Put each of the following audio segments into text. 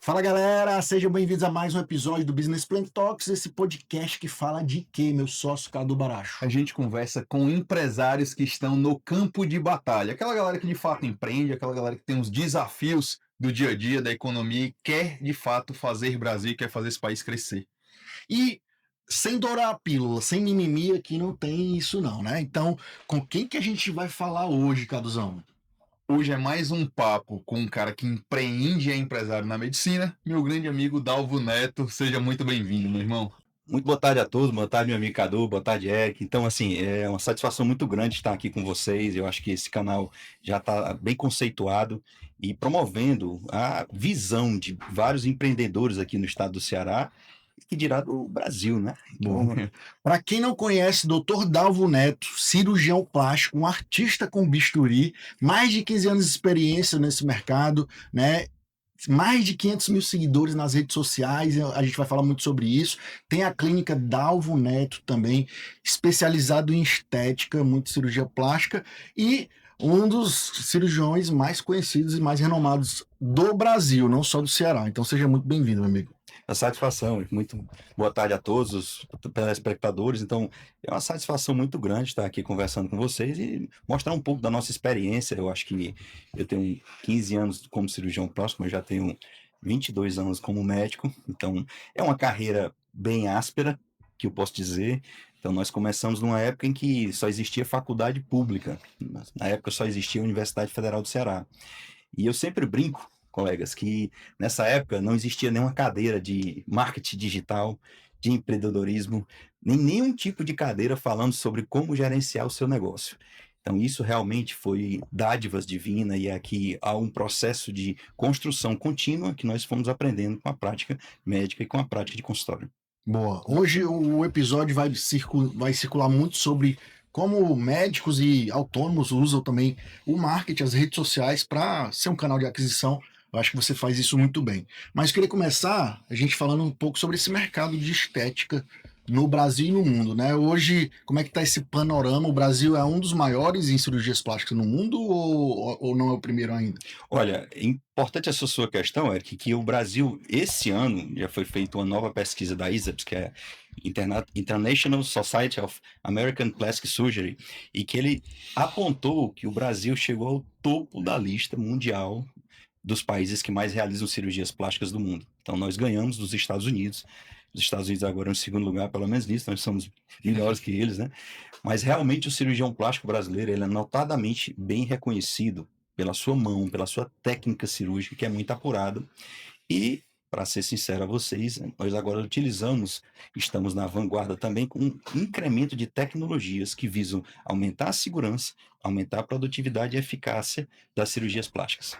Fala galera, sejam bem-vindos a mais um episódio do Business Plan Talks, esse podcast que fala de quê, meu sócio Cadu Baracho? A gente conversa com empresários que estão no campo de batalha, aquela galera que de fato empreende, aquela galera que tem os desafios do dia a dia, da economia e quer de fato fazer Brasil, quer fazer esse país crescer. E sem dourar a pílula, sem mimimi, aqui não tem isso não, né? Então, com quem que a gente vai falar hoje, Caduzão? Hoje é mais um papo com um cara que empreende e é empresário na medicina, meu grande amigo Dalvo Neto. Seja muito bem-vindo, meu irmão. Muito boa tarde a todos, boa tarde meu amigo Cadu, boa tarde Eric. Então, assim, é uma satisfação muito grande estar aqui com vocês. Eu acho que esse canal já está bem conceituado e promovendo a visão de vários empreendedores aqui no estado do Ceará, que dirá do Brasil, né? Bom, para quem não conhece, Dr. Dalvo Neto, cirurgião plástico, um artista com bisturi, mais de 15 anos de experiência nesse mercado, né? Mais de 500 mil seguidores nas redes sociais, a gente vai falar muito sobre isso. Tem a clínica Dalvo Neto também, especializado em estética, muito cirurgia plástica, e um dos cirurgiões mais conhecidos e mais renomados do Brasil, não só do Ceará. Então seja muito bem-vindo, meu amigo. A satisfação, muito boa tarde a todos os telespectadores. Então, é uma satisfação muito grande estar aqui conversando com vocês e mostrar um pouco da nossa experiência. Eu acho que eu tenho 15 anos como cirurgião plástico, mas já tenho 22 anos como médico. Então, é uma carreira bem áspera, que eu posso dizer. Então, nós começamos numa época em que só existia faculdade pública. Na época só existia a Universidade Federal do Ceará. E eu sempre brinco, colegas, que nessa época não existia nenhuma cadeira de marketing digital, de empreendedorismo, nem nenhum tipo de cadeira falando sobre como gerenciar o seu negócio. Então isso realmente foi dádivas divinas e aqui há um processo de construção contínua que nós fomos aprendendo com a prática médica e com a prática de consultório. Boa. Hoje o episódio vai circular muito sobre como médicos e autônomos usam também o marketing, as redes sociais para ser um canal de aquisição. Eu acho que você faz isso muito bem. Mas eu queria começar a gente falando um pouco sobre esse mercado de estética no Brasil e no mundo, né? Hoje, como é que está esse panorama? O Brasil é um dos maiores em cirurgias plásticas no mundo ou não é o primeiro ainda? Olha, é importante essa sua questão, Eric, que o Brasil, esse ano, já foi feita uma nova pesquisa da ISAPS, que é International Society of American Plastic Surgery, e que ele apontou que o Brasil chegou ao topo da lista mundial dos países que mais realizam cirurgias plásticas do mundo. Então, nós ganhamos dos Estados Unidos. Os Estados Unidos agora é em segundo lugar, pelo menos nisso, nós somos melhores que eles, né? Mas realmente o cirurgião plástico brasileiro, ele é notadamente bem reconhecido pela sua mão, pela sua técnica cirúrgica, que é muito apurada. E, para ser sincero a vocês, nós agora estamos na vanguarda também com um incremento de tecnologias que visam aumentar a segurança, aumentar a produtividade e a eficácia das cirurgias plásticas.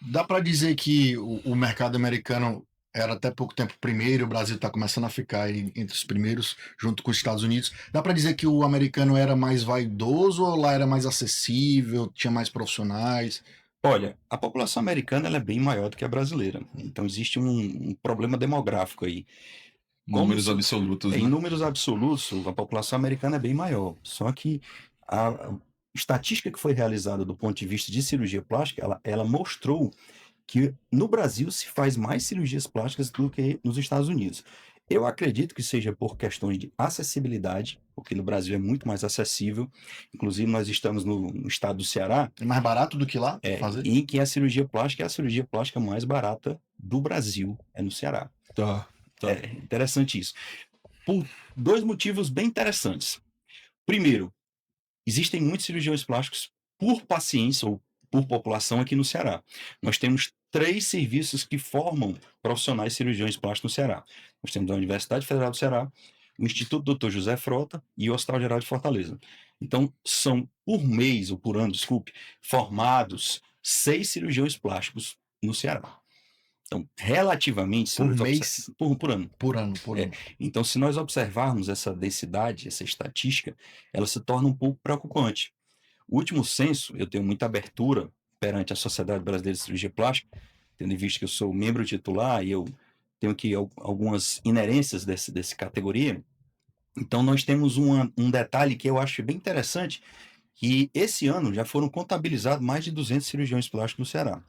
Dá para dizer que o mercado americano era até pouco tempo primeiro, o Brasil está começando a ficar aí entre os primeiros, junto com os Estados Unidos. Dá para dizer que o americano era mais vaidoso ou lá era mais acessível, tinha mais profissionais? Olha, a população americana ela é bem maior do que a brasileira, então existe um problema demográfico aí. Números absolutos, Em né? números absolutos, a população americana é bem maior, só que a estatística que foi realizada do ponto de vista de cirurgia plástica, ela mostrou que no Brasil se faz mais cirurgias plásticas do que nos Estados Unidos. Eu acredito que seja por questões de acessibilidade, porque no Brasil é muito mais acessível. Inclusive, nós estamos no estado do Ceará, É mais barato do que lá fazer? em que a cirurgia plástica é a cirurgia plástica mais barata do Brasil, é no Ceará. Tá. É interessante isso. Por dois motivos bem interessantes. Primeiro, existem muitos cirurgiões plásticos por paciência ou por população aqui no Ceará. Nós temos 3 serviços que formam profissionais cirurgiões plásticos no Ceará. Nós temos a Universidade Federal do Ceará, o Instituto Dr. José Frota e o Hospital Geral de Fortaleza. Então, são por mês, ou por ano, desculpe, formados 6 cirurgiões plásticos no Ceará. Então, relativamente... Por mês? Por ano. Por ano. Então, se nós observarmos essa densidade, essa estatística, ela se torna um pouco preocupante. O último censo, eu tenho muita abertura perante a Sociedade Brasileira de Cirurgia Plástica, tendo em vista que eu sou membro titular e eu tenho aqui algumas inerências dessa categoria. Então, nós temos um detalhe que eu acho bem interessante, que esse ano já foram contabilizados mais de 200 cirurgiões plásticos no Ceará.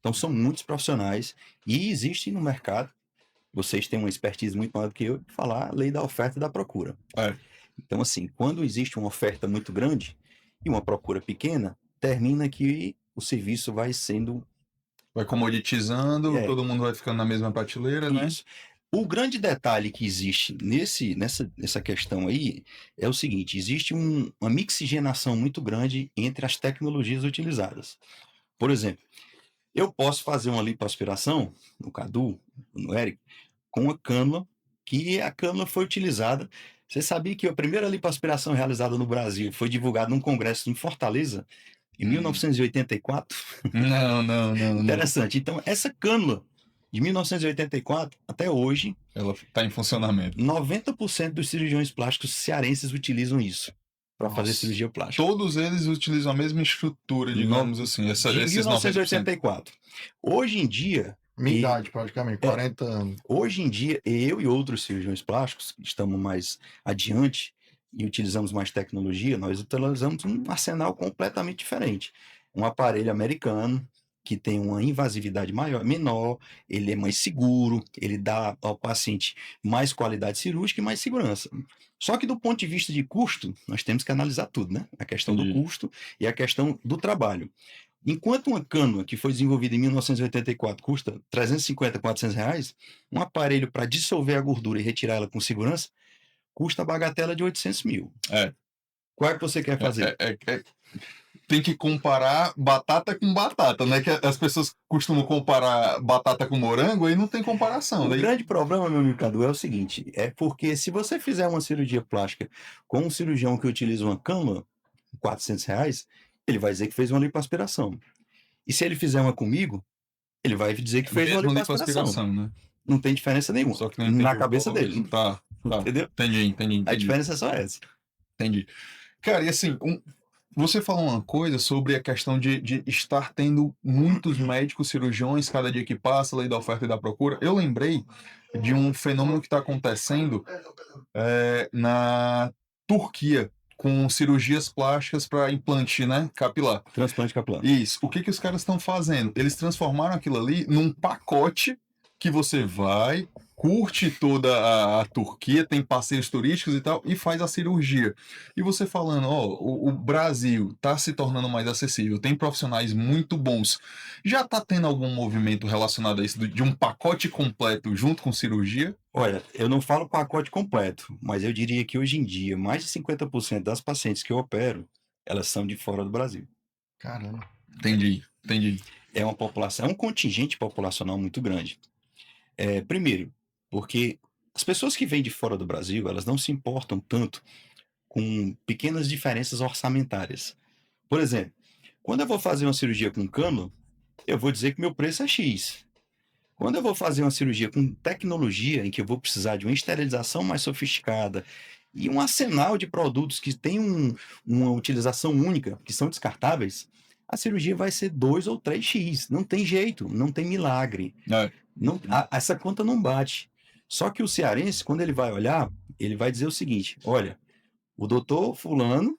Então, são muitos profissionais e existe no mercado, vocês têm uma expertise muito maior do que eu, de falar a lei da oferta e da procura. Então, assim, quando existe uma oferta muito grande e uma procura pequena, termina que o serviço vai sendo... Vai comoditizando, É, todo mundo vai ficando na mesma prateleira, né? isso. O grande detalhe que existe nessa questão aí é o seguinte: existe uma mixigenação muito grande entre as tecnologias utilizadas. Por exemplo, eu posso fazer uma lipoaspiração no Cadu, no Eric, com uma cânula, que a cânula foi utilizada. Você sabia que a primeira lipoaspiração realizada no Brasil foi divulgada num congresso em Fortaleza, em 1984? Não. Interessante. Então, essa cânula de 1984 até hoje, Ela tá em funcionamento. 90% dos cirurgiões plásticos cearenses utilizam isso para fazer Nossa. cirurgia plástica. Todos eles utilizam a mesma estrutura, digamos assim, De esses 90%. 1984. Hoje em dia, Minha idade, praticamente, 40 anos. hoje em dia, eu e outros cirurgiões plásticos, que estamos mais adiante e utilizamos mais tecnologia, nós utilizamos um arsenal completamente diferente. Um aparelho americano que tem uma invasividade menor, ele é mais seguro, ele dá ao paciente mais qualidade cirúrgica e mais segurança. Só que do ponto de vista de custo, nós temos que analisar tudo, né? A questão do custo e a questão do trabalho. Enquanto uma cânula que foi desenvolvida em 1984 custa 350, 400 reais, um aparelho para dissolver a gordura e retirar ela com segurança custa a bagatela de 800 mil. Qual é que você quer fazer? Tem que comparar batata com batata, né? Que as pessoas costumam comparar batata com morango, aí não tem comparação. O Daí... grande problema, meu amigo Cadu, é o seguinte, é porque se você fizer uma cirurgia plástica com um cirurgião que utiliza uma cânula, 400 reais, ele vai dizer que fez uma lipoaspiração. E se ele fizer uma comigo, ele vai dizer que fez uma lipoaspiração. Né? Não tem diferença nenhuma. Só que não na cabeça dele. Tá. Entendeu? Entendi. A diferença é só essa. Entendi. Cara, e assim, você falou uma coisa sobre a questão de estar tendo muitos médicos cirurgiões cada dia que passa, lei da oferta e da procura. Eu lembrei de um fenômeno que está acontecendo na Turquia, com cirurgias plásticas para implante, né, capilar. Transplante capilar. Isso. O que os caras estão fazendo? Eles transformaram aquilo ali num pacote que você vai, curte toda a Turquia, tem passeios turísticos e tal, e faz a cirurgia. E você falando, o Brasil está se tornando mais acessível, tem profissionais muito bons. Já está tendo algum movimento relacionado a isso, de um pacote completo junto com cirurgia? Olha, eu não falo pacote completo, mas eu diria que hoje em dia, mais de 50% das pacientes que eu opero, elas são de fora do Brasil. Caramba. Entendi. É uma população, é um contingente populacional muito grande. Primeiro, porque as pessoas que vêm de fora do Brasil, elas não se importam tanto com pequenas diferenças orçamentárias. Por exemplo, quando eu vou fazer uma cirurgia com cânula, eu vou dizer que meu preço é X. Quando eu vou fazer uma cirurgia com tecnologia, em que eu vou precisar de uma esterilização mais sofisticada e um arsenal de produtos que tem uma utilização única, que são descartáveis, a cirurgia vai ser 2 ou 3x. Não tem jeito, não tem milagre. Não, essa conta não bate. Só que o cearense, quando ele vai olhar, ele vai dizer o seguinte: olha, o doutor fulano,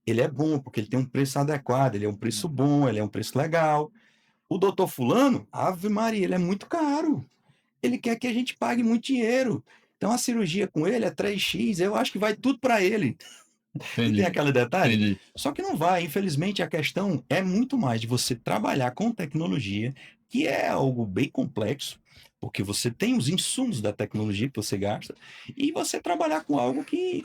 ele é bom, porque ele tem um preço adequado, ele é um preço bom, ele é um preço legal. O doutor fulano, Ave Maria, ele é muito caro. Ele quer que a gente pague muito dinheiro. Então a cirurgia com ele é 3x, eu acho que vai tudo para ele. Entendi. Tem aquele detalhe? Entendi. Só que não vai. Infelizmente, a questão é muito mais de você trabalhar com tecnologia, que é algo bem complexo, porque você tem os insumos da tecnologia que você gasta, e você trabalhar com algo que,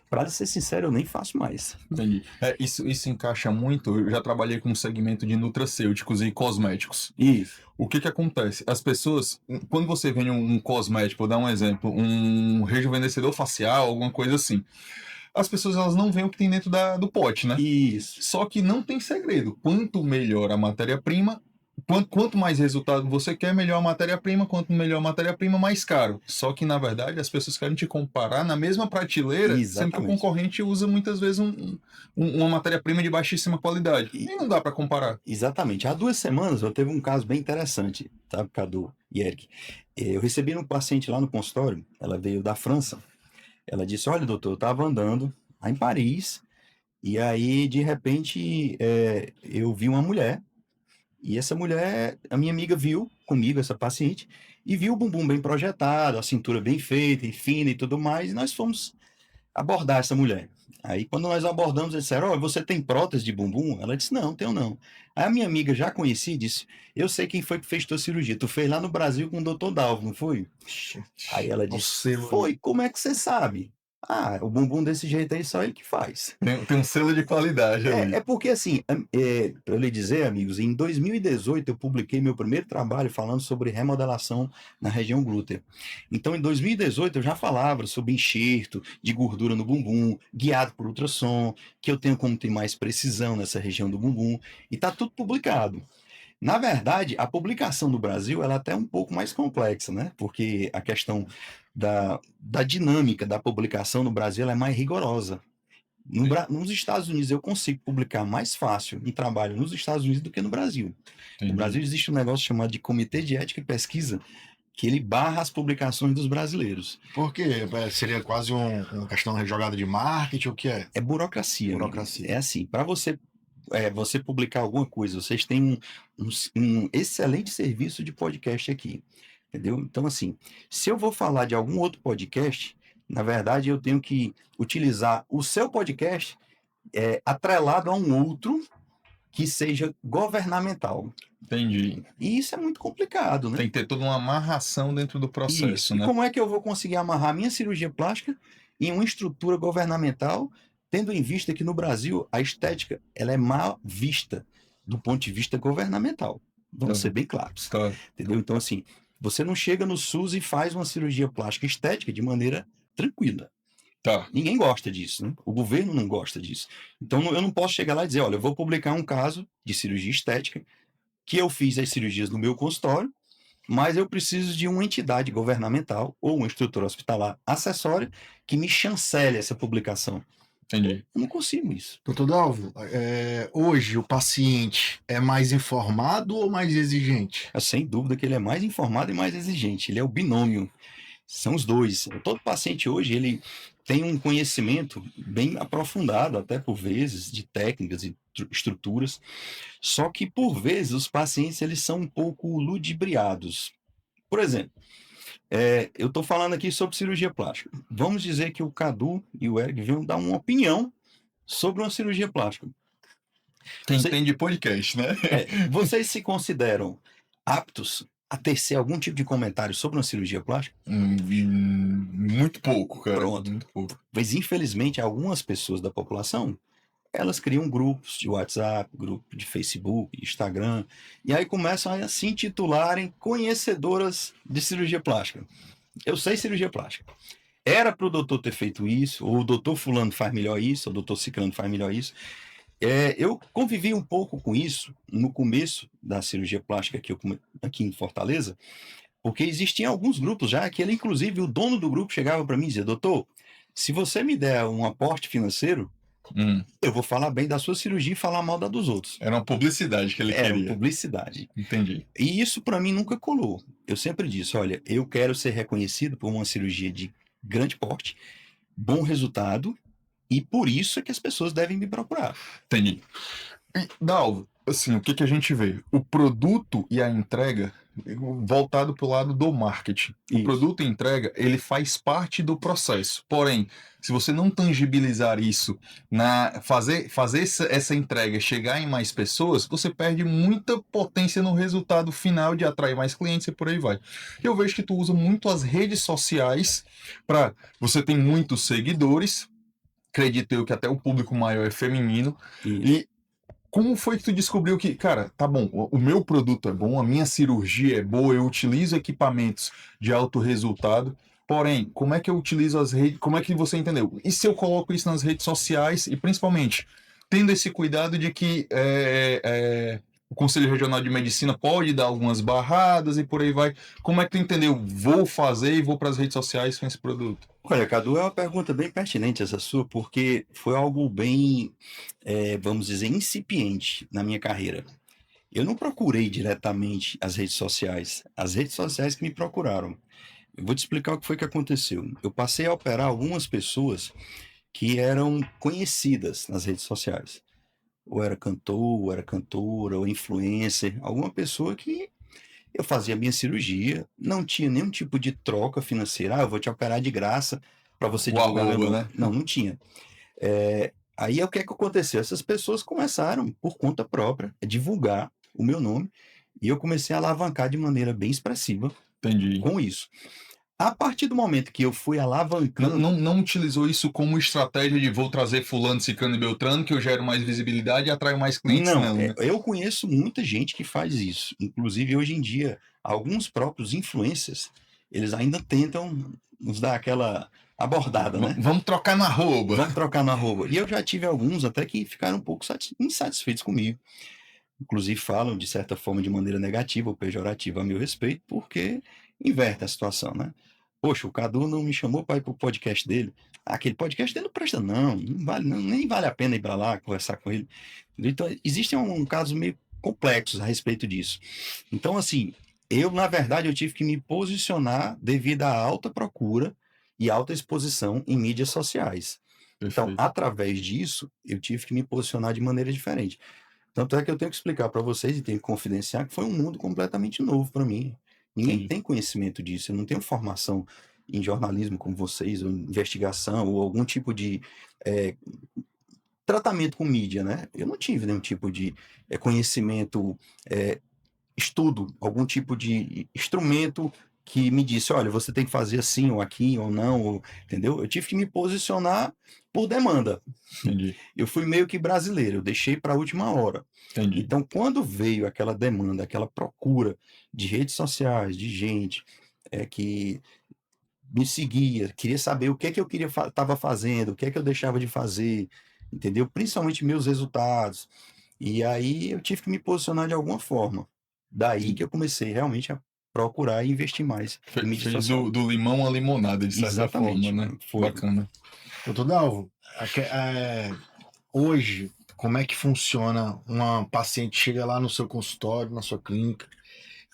para ser sincero, eu nem faço mais. Entendi. Isso encaixa muito. Eu já trabalhei com um segmento de nutracêuticos e cosméticos. Isso. O que acontece? As pessoas, quando você vende um cosmético, vou dar um exemplo, um rejuvenescedor facial, alguma coisa assim, as pessoas elas não veem o que tem dentro do pote, né? Isso. Só que não tem segredo. Quanto melhor a matéria-prima, quanto mais resultado você quer, melhor a matéria-prima. Quanto melhor a matéria-prima, mais caro. Só que, na verdade, as pessoas querem te comparar na mesma prateleira, sendo que o concorrente usa muitas vezes uma matéria-prima de baixíssima qualidade. E não dá para comparar. Exatamente. Há 2 semanas eu teve um caso bem interessante, tá, Cadu e Eric? Eu recebi um paciente lá no consultório, ela veio da França. Ela disse: olha, doutor, eu estava andando lá em Paris, e aí, de repente, eu vi uma mulher, E essa mulher, a minha amiga viu comigo, essa paciente, e viu o bumbum bem projetado, a cintura bem feita e fina e tudo mais, e nós fomos abordar essa mulher. Aí, quando nós abordamos, eles disseram: "Ó, você tem prótese de bumbum?" Ela disse: "Não, tenho não." Aí a minha amiga já conhecia e disse: "Eu sei quem foi que fez tua cirurgia. Tu fez lá no Brasil com o Dr. Dalvo, não foi?" Aí ela disse: Você, "Foi, como é que você sabe?" "Ah, o bumbum desse jeito aí só ele que faz." tem um selo de qualidade É ali. porque assim, para eu lhe dizer, amigos, em 2018 eu publiquei meu primeiro trabalho falando sobre remodelação na região glútea. Então, em 2018 eu já falava sobre enxerto de gordura no bumbum, guiado por ultrassom, que eu tenho como ter mais precisão nessa região do bumbum, e tá tudo publicado. Na verdade, a publicação do Brasil ela é até um pouco mais complexa, né? Porque a questão da dinâmica da publicação no Brasil ela é mais rigorosa. Nos Estados Unidos eu consigo publicar mais fácil um trabalho nos Estados Unidos do que no Brasil. No Brasil existe um negócio chamado de Comitê de Ética e Pesquisa, que ele barra as publicações dos brasileiros. Por quê? Seria quase uma questão de jogada de marketing, o que é? É burocracia, amigo. Burocracia. É assim, para você publicar alguma coisa, vocês têm um excelente serviço de podcast aqui, entendeu? Então, assim, se eu vou falar de algum outro podcast, na verdade eu tenho que utilizar o seu podcast atrelado a um outro que seja governamental. Entendi. E isso é muito complicado, né? Tem que ter toda uma amarração dentro do processo, Isso. E né? como é que eu vou conseguir amarrar minha cirurgia plástica em uma estrutura governamental, tendo em vista que no Brasil a estética ela é mal vista do ponto de vista governamental? Vamos ser bem claros. Tá. Entendeu? Então, assim, você não chega no SUS e faz uma cirurgia plástica estética de maneira tranquila. Tá. Ninguém gosta disso, né? O governo não gosta disso. Então, eu não posso chegar lá e dizer: olha, eu vou publicar um caso de cirurgia estética que eu fiz as cirurgias no meu consultório, mas eu preciso de uma entidade governamental ou uma estrutura hospitalar acessória que me chancele essa publicação. Entendi. Eu não consigo isso. Doutor Dalvo, hoje o paciente é mais informado ou mais exigente? Sem dúvida que ele é mais informado e mais exigente. Ele é o binômio. São os dois. Todo paciente hoje, ele tem um conhecimento bem aprofundado, até por vezes, de técnicas e estruturas. Só que, por vezes, os pacientes eles são um pouco ludibriados. Por exemplo, eu estou falando aqui sobre cirurgia plástica. Vamos dizer que o Cadu e o Eric vão dar uma opinião sobre uma cirurgia plástica. Quem tem de podcast, né? Vocês se consideram aptos a tecer algum tipo de comentário sobre uma cirurgia plástica? Muito pouco, cara. Pronto. Muito pouco. Mas, infelizmente, algumas pessoas da população, elas criam grupos de WhatsApp, grupo de Facebook, Instagram, e aí começam a se intitularem conhecedoras de cirurgia plástica. Eu sei cirurgia plástica. Era para o doutor ter feito isso, ou o doutor fulano faz melhor isso, ou o doutor ciclano faz melhor isso. Eu convivi um pouco com isso no começo da cirurgia plástica aqui em Fortaleza, porque existiam alguns grupos já que inclusive, o dono do grupo chegava para mim e dizia: doutor, se você me der um aporte financeiro, eu vou falar bem da sua cirurgia e falar mal da dos outros. Era uma publicidade que ele Era queria. publicidade. Entendi. E isso para mim nunca colou. Eu sempre disse: olha, eu quero ser reconhecido por uma cirurgia de grande porte, bom resultado, e por isso é que as pessoas devem me procurar. Entendi. E, Dalvo, assim, o que a gente vê? O produto e a entrega voltado para o lado do marketing. Isso. O produto e entrega, ele faz parte do processo. Porém, se você não tangibilizar isso, fazer essa entrega chegar em mais pessoas, você perde muita potência no resultado final de atrair mais clientes e por aí vai. Eu vejo que tu usa muito as redes sociais para... Você tem muitos seguidores, acredito eu que até o público maior é feminino. Isso. E como foi que tu descobriu que, cara, tá bom, o meu produto é bom, a minha cirurgia é boa, eu utilizo equipamentos de alto resultado, porém, como é que eu utilizo as redes, como é que você entendeu? E se eu coloco isso nas redes sociais e principalmente tendo esse cuidado de que o Conselho Regional de Medicina pode dar algumas barradas e por aí vai, como é que tu entendeu? Vou fazer e vou para as redes sociais com esse produto. Olha, Cadu, é uma pergunta bem pertinente essa sua, porque foi algo bem, vamos dizer, incipiente na minha carreira. Eu não procurei diretamente as redes sociais que me procuraram. Eu vou te explicar o que foi que aconteceu. Eu passei a operar algumas pessoas que eram conhecidas nas redes sociais. ou era cantor, ou era cantora, ou influencer, alguma pessoa que eu fazia a minha cirurgia, não tinha nenhum tipo de troca financeira. Eu vou te operar de graça para você O divulgar meu arroba, nome. né? Não, não tinha. Aí o que é que aconteceu? Essas pessoas começaram, por conta própria, a divulgar o meu nome e eu comecei a alavancar de maneira bem expressiva Entendi. com isso. A partir do momento que eu fui Não, alavancando, não utilizou isso como estratégia de vou trazer fulano, ciclano e beltrano, que eu gero mais visibilidade e atraio mais clientes, não, não, né? eu conheço muita gente que faz isso. Inclusive, hoje em dia, alguns próprios influencers, eles ainda tentam nos dar aquela abordada, né? Vamos trocar no arroba. Vamos trocar no arroba. E eu já tive alguns até que ficaram um pouco insatisfeitos comigo. Inclusive falam, de certa forma, de maneira negativa ou pejorativa a meu respeito, porque inverte a situação, né? Poxa, o Cadu não me chamou para ir para o podcast dele. Ah, aquele podcast dele não presta, não vale, nem vale a pena ir para lá conversar com ele. Então, existem casos meio complexos a respeito disso. Então, assim, na verdade, eu tive que me posicionar devido à alta procura e alta exposição em mídias sociais. Então, Perfeito. através disso, eu tive que me posicionar de maneira diferente. Tanto é que eu tenho que explicar para vocês e tenho que confidenciar que foi um mundo completamente novo para mim. Ninguém Entendi. tem conhecimento disso. Eu não tenho formação em jornalismo como vocês, ou em investigação, ou algum tipo de tratamento com mídia, né? Eu não tive nenhum tipo de conhecimento, estudo, algum tipo de instrumento que me disse, olha, você tem que fazer assim ou aqui ou não, entendeu? Eu tive que me posicionar por demanda. Entendi. Eu fui meio que brasileiro, eu deixei para a última hora. Entendi. Então, quando veio aquela demanda, aquela procura de redes sociais, de gente que me seguia, queria saber o que é que eu estava fazendo, o que é que eu deixava de fazer, entendeu? Principalmente meus resultados. E aí eu tive que me posicionar de alguma forma. Daí que eu comecei realmente a procurar e investir mais em mídia Fez social. do limão a limonada, de certa forma, Exatamente, né? foi. Bacana. Doutor Dalvo, hoje, como é que funciona uma paciente chega lá no seu consultório, na sua clínica,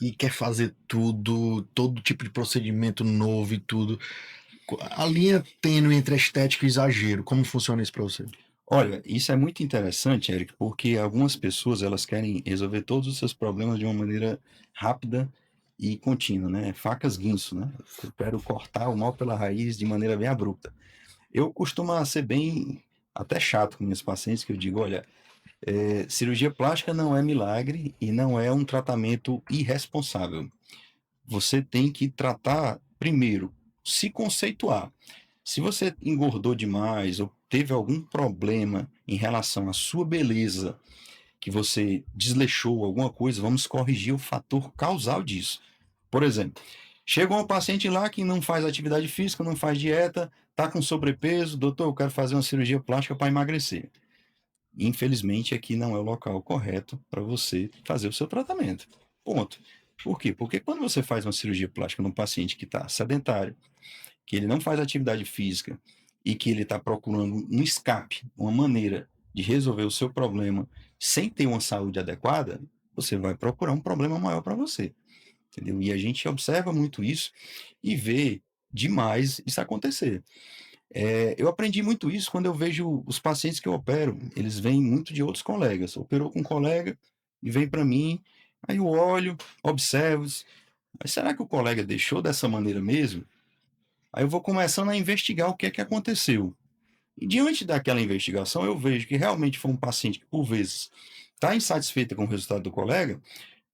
e quer fazer tudo, todo tipo de procedimento novo e tudo? A linha tênue entre a estética e o exagero, como funciona isso para você? Olha, isso é muito interessante, Eric, porque algumas pessoas elas querem resolver todos os seus problemas de uma maneira rápida e contínua, né? Facas guinso, né? Eu quero cortar o mal pela raiz de maneira bem abrupta. Eu costumo ser bem até chato com minhas pacientes, que eu digo, olha, cirurgia plástica não é milagre e não é um tratamento irresponsável. Você tem que tratar primeiro, se conceituar. Se você engordou demais ou teve algum problema em relação à sua beleza, que você desleixou alguma coisa, vamos corrigir o fator causal disso. Por exemplo, chega um paciente lá que não faz atividade física, não faz dieta, está com sobrepeso, doutor, eu quero fazer uma cirurgia plástica para emagrecer. Infelizmente, aqui não é o local correto para você fazer o seu tratamento. Ponto. Por quê? Porque quando você faz uma cirurgia plástica num paciente que está sedentário, que ele não faz atividade física e que ele está procurando um escape, uma maneira de resolver o seu problema sem ter uma saúde adequada, você vai procurar um problema maior para você, entendeu? E a gente observa muito isso e vê demais isso acontecer. Eu aprendi muito isso quando eu vejo os pacientes que eu opero, eles vêm muito de outros colegas. Operou com um colega e vem para mim, aí eu olho, observo, mas será que o colega deixou dessa maneira mesmo? Aí eu vou começando a investigar o que é que aconteceu. E diante daquela investigação, eu vejo que realmente foi um paciente que, por vezes, está insatisfeita com o resultado do colega,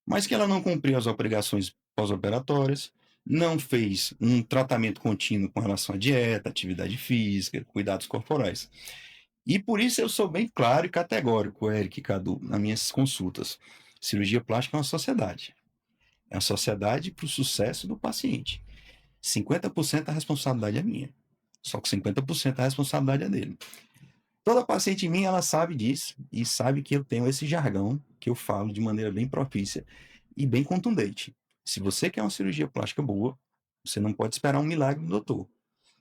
mas que ela não cumpriu as obrigações pós-operatórias, não fez um tratamento contínuo com relação à dieta, atividade física, cuidados corporais. E por isso eu sou bem claro e categórico, Eric e Cadu, nas minhas consultas. Cirurgia plástica é uma sociedade. É uma sociedade para o sucesso do paciente. 50% a responsabilidade é minha. Só que 50% a responsabilidade é dele. Toda paciente minha, ela sabe disso e sabe que eu tenho esse jargão que eu falo de maneira bem propícia e bem contundente. Se você quer uma cirurgia plástica boa, você não pode esperar um milagre do doutor.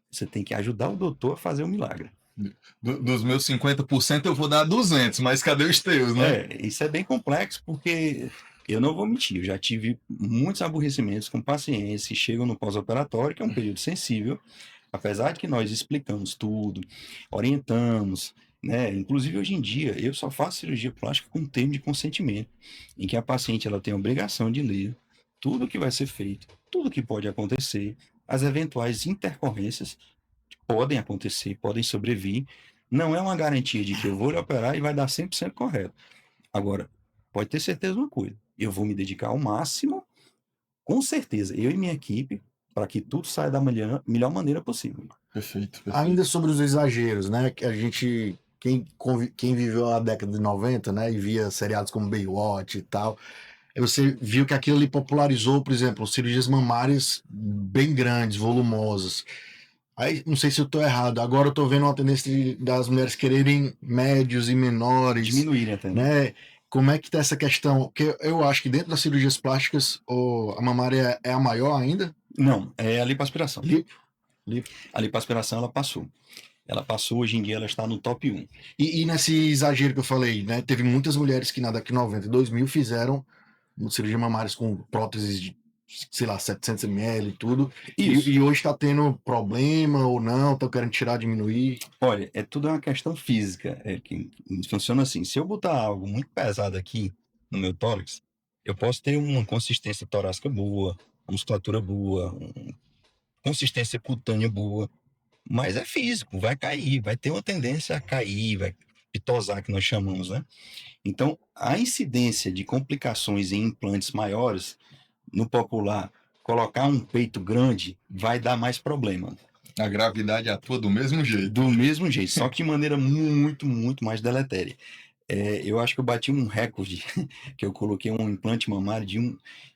Você tem que ajudar o doutor a fazer o milagre. Dos meus 50% eu vou dar 200, mas cadê os teus, né? Isso é bem complexo porque eu não vou mentir, eu já tive muitos aborrecimentos com pacientes que chegam no pós-operatório, que é um período sensível, apesar de que nós explicamos tudo, orientamos, né? Inclusive, hoje em dia, eu só faço cirurgia plástica com termo de consentimento, em que a paciente ela tem a obrigação de ler tudo que vai ser feito, tudo que pode acontecer, as eventuais intercorrências que podem acontecer, podem sobrevir. Não é uma garantia de que eu vou lhe operar e vai dar 100% correto. Agora, pode ter certeza de uma coisa, eu vou me dedicar ao máximo, com certeza, eu e minha equipe, para que tudo saia da melhor maneira possível. Perfeito, perfeito. Ainda sobre os exageros, né? Que a gente, quem viveu a década de 90, né? E via seriados como Baywatch e tal, aí você viu que aquilo ali popularizou, por exemplo, cirurgias mamárias bem grandes, volumosas. Aí, não sei se eu tô errado, agora eu tô vendo uma tendência das mulheres quererem médios e menores, Diminuírem até, né? né? Como é que tá essa questão? Porque eu acho que dentro das cirurgias plásticas, a mamária é a maior ainda? Não, é a lipoaspiração. Lipo? Lipo. A lipoaspiração, ela passou. Ela passou, hoje em dia ela está no top 1. E nesse exagero que eu falei, né? Teve muitas mulheres que na década de 90 e 2000 fizeram cirurgia mamárias com próteses de, sei lá, 700 ml e tudo. Isso. E hoje tá tendo problema ou não, estão querendo tirar, diminuir. Olha, é tudo uma questão física. É que funciona assim. Se eu botar algo muito pesado aqui no meu tórax, eu posso ter uma consistência torácica boa, uma musculatura boa, consistência cutânea boa, mas é físico, vai cair, vai ter uma tendência a cair, vai pitosar, que nós chamamos, né? Então, a incidência de complicações em implantes maiores, no popular, colocar um peito grande vai dar mais problema. A gravidade atua do mesmo jeito. Do mesmo jeito, só que de maneira muito, muito mais deletéria. Eu acho que eu bati um recorde, que eu coloquei um implante mamário de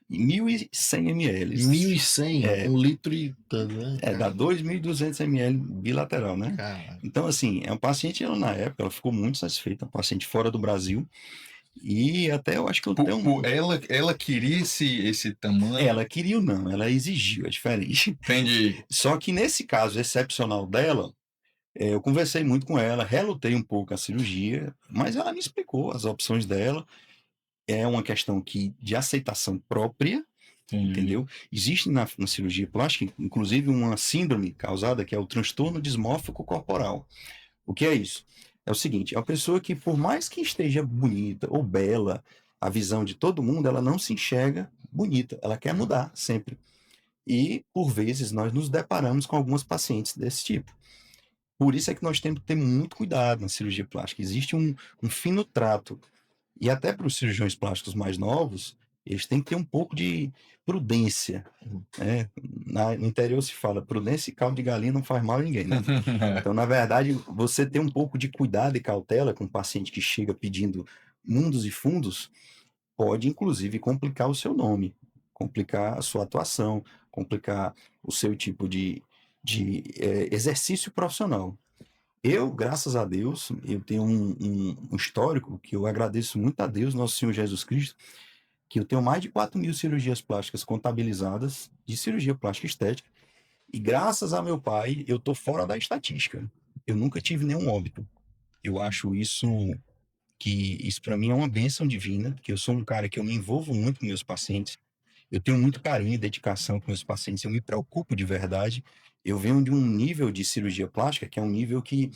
1.100 ml. 1.100, 1 litro e tanto, né? Dá 2.200 ml bilateral, né? Cara. Então, assim, é um paciente, ela, na época, ela ficou muito satisfeita, um paciente fora do Brasil, e até eu acho que eu tenho... Ela queria esse tamanho? Ela queria ou não, ela exigiu, é diferente. Entendi. Só que nesse caso excepcional dela, eu conversei muito com ela, relutei um pouco a cirurgia, mas ela me explicou as opções dela. É uma questão de aceitação própria, Entendi. entendeu? Existe na cirurgia plástica, inclusive, uma síndrome causada que é o transtorno dismórfico corporal. O que é isso? É o seguinte, é uma pessoa que, por mais que esteja bonita ou bela, a visão de todo mundo, ela não se enxerga bonita, ela quer mudar sempre. E, por vezes, nós nos deparamos com algumas pacientes desse tipo. Por isso é que nós temos que ter muito cuidado na cirurgia plástica. Existe um fino trato. E até para os cirurgiões plásticos mais novos, eles têm que ter um pouco de prudência, né? No interior se fala, prudência e caldo de galinha não faz mal a ninguém, né? Então, na verdade, você ter um pouco de cuidado e cautela com um paciente que chega pedindo mundos e fundos, pode, inclusive, complicar o seu nome, complicar a sua atuação, complicar o seu tipo de exercício profissional. Eu, graças a Deus, eu tenho um histórico que eu agradeço muito a Deus, nosso Senhor Jesus Cristo, que eu tenho mais de 4.000 cirurgias plásticas contabilizadas de cirurgia plástica estética, e graças a meu pai, eu tô fora da estatística. Eu nunca tive nenhum óbito. Eu acho isso para mim é uma bênção divina, que eu sou um cara que eu me envolvo muito com meus pacientes, eu tenho muito carinho e dedicação com meus pacientes, eu me preocupo de verdade. Eu venho de um nível de cirurgia plástica que é um nível que